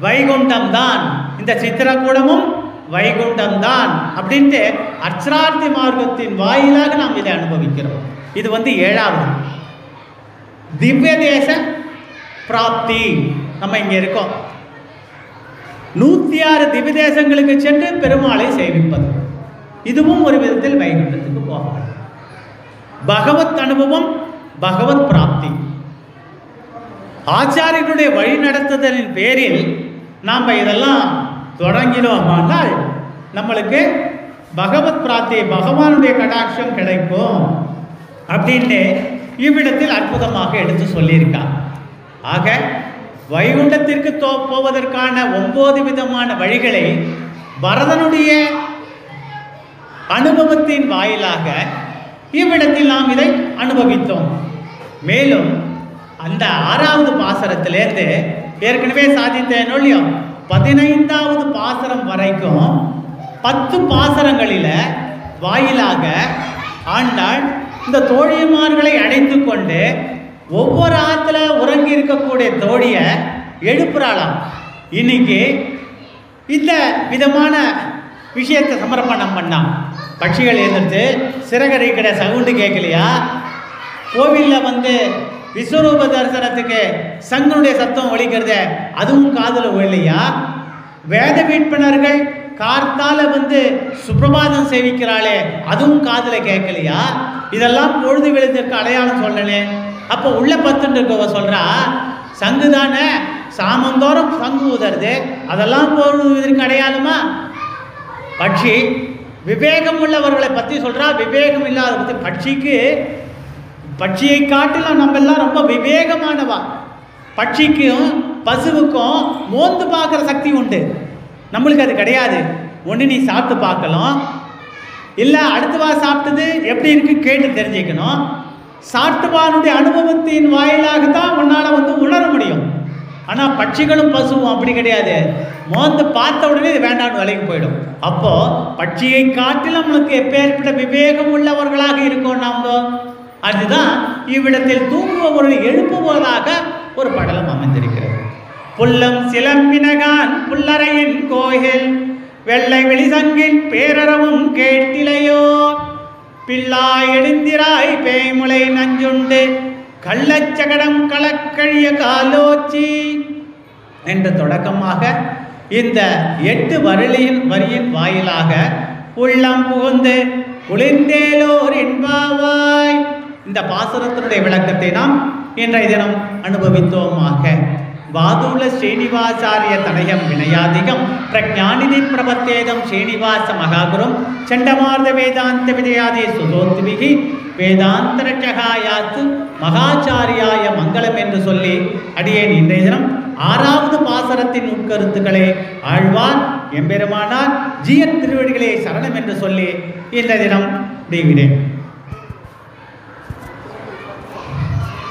[SPEAKER 1] வைகுண்டம் தான், இந்த சித்திரக்கூடமும் வைகுண்டம் தான் அப்படின்ட்டு அச்ரார்த்தி மார்க்கத்தின் வாயிலாக நாம் இதை அனுபவிக்கிறோம். இது 7வது. திவ்ய தேச பிராப்தி. நம்ம இங்கே இருக்கோம். 106 திவ்ய தேசங்களுக்கு சென்று பெருமாளை சேவிப்பது, இதுவும் ஒரு விதத்தில் வைகுண்டத்துக்கு போகலாம். பகவத் அனுபவம், பகவத் பிராப்தி. ஆச்சாரியனுடைய வழி நடத்துதலின் பேரில் நாம் இதெல்லாம் தொடங்கினோமானால் நம்மளுக்கு பகவத் பிராப்தி, பகவானுடைய கடாட்சம் கிடைக்கும் அப்படின்னு இவ்விடத்தில் அற்புதமாக எடுத்து சொல்லியிருக்கார். ஆக வைகுண்டத்திற்கு போவதற்கான 9 விதமான வழிகளை பரதனுடைய அனுபவத்தின் வாயிலாக இவ்விடத்தில் நாம் இதை அனுபவித்தோம். மேலும் அந்த 6வது பாசரத்திலேருந்து ஏற்கனவே சாதித்தேன் இல்லையோ, 15வது பாசரம் வரைக்கும் 10 பாசரங்களில் வாயிலாக ஆண்டாள் இந்த தோழிமார்களை அழைத்து கொண்டு ஒவ்வொரு ஆற்றுல உறங்கி இருக்கக்கூடிய தோழியை எழுப்புறாளாம். இன்னைக்கு இந்த விதமான விஷயத்தை சமர்ப்பணம் பண்ணான். பட்சிகள் எழுந்துட்டு சிறகரிக்கிற சவுண்டு கேட்கலையா? கோவிலில் விஸ்வரூப தரிசனத்துக்கு சங்கனுடைய சத்தம் ஒலிக்கிறத அதுவும் காதில் ஒழிலையா? வேத வீட்பனர்கள் கார்த்தால சுப்பிரபாதம் சேவிக்கிறாளே அதுவும் காதில் கேட்கலையா? இதெல்லாம் பொழுது விழுந்திருக்க அடையாளம் சொல்லலே. அப்போ உள்ள 10 இருக்கவ சொல்றா, சங்கு தானே சாமந்தோறும் சங்கு ஊதருது, அதெல்லாம் பொழுது இதற்கு அடையாளமா? பட்சி விவேகம் உள்ளவர்களை பற்றி சொல்றா, விவேகம் இல்லாத பற்றி பட்சியை காட்டிலும் நம்ம எல்லாம் ரொம்ப விவேகமானவா. பட்சிக்கும் பசுவுக்கும் மோந்து பார்க்குற சக்தி உண்டு, நம்மளுக்கு அது கிடையாது. ஒன்று நீ சாப்பிட்டு பார்க்கலாம், இல்லை அடுத்தவா சாப்பிட்டது எப்படி இருக்கு கேட்டு தெரிஞ்சுக்கணும். சாப்பிட்டுவானுடைய அனுபவத்தின் வாயிலாக தான் உன்னால் உணர முடியும். ஆனால் பட்சிகளும் பசுவும் அப்படி கிடையாது. மோந்து பார்த்த உடனே இது வேண்டான்னு விலைக்கு போயிடும். அப்போ பட்சியை காட்டிலும் நம்மளுக்கு எப்பேற்பட்ட விவேகம் உள்ளவர்களாக இருக்கோம் நாம். அதுதான் இவ்விடத்தில் தூங்குபவர்கள் எழுப்புவதாக ஒரு படலம் அமைந்திருக்கிறது. புல்லம் சிலம்பினகான் புல்லறையின் கோயில் வெள்ளை வெளிசங்கின் பேரறவும் கேட்டிலையோ, பில்லாய் எழுந்திராய் பேய்முளை நஞ்சுண்டு கள்ளச்சகடம் களக்கழிய காலோச்சி என்ற தொடக்கமாக இந்த 8 வரியின் வாயிலாக உள்ளம் புகுந்து குளிர்ந்தேலோர் என்பாவாய் இந்த பாசுரத்தினுடைய விளக்கத்தை நாம் இன்றைய தினம் அனுபவித்தோமாக. வாதுல ஸ்ரீனிவாசாரிய தடயம் வினயாதிகம் பிரஜானிதி பிரபத்தேதம் ஸ்ரீனிவாச மகாகுரும் சண்டமார்த வேதாந்த விஜயாதி சுதோத்விகி வேதாந்தரட்சகாயாத்து மகாச்சாரியாய மங்களம் என்று சொல்லி அடியேன் இன்றைய தினம் 6வது பாசரத்தின் உட்கருத்துக்களை ஆழ்வார் எம்பெருமானார் ஜீயத் திருவடிகளே சரணம் என்று சொல்லி இன்றைய தினம் முடிகிறேன்.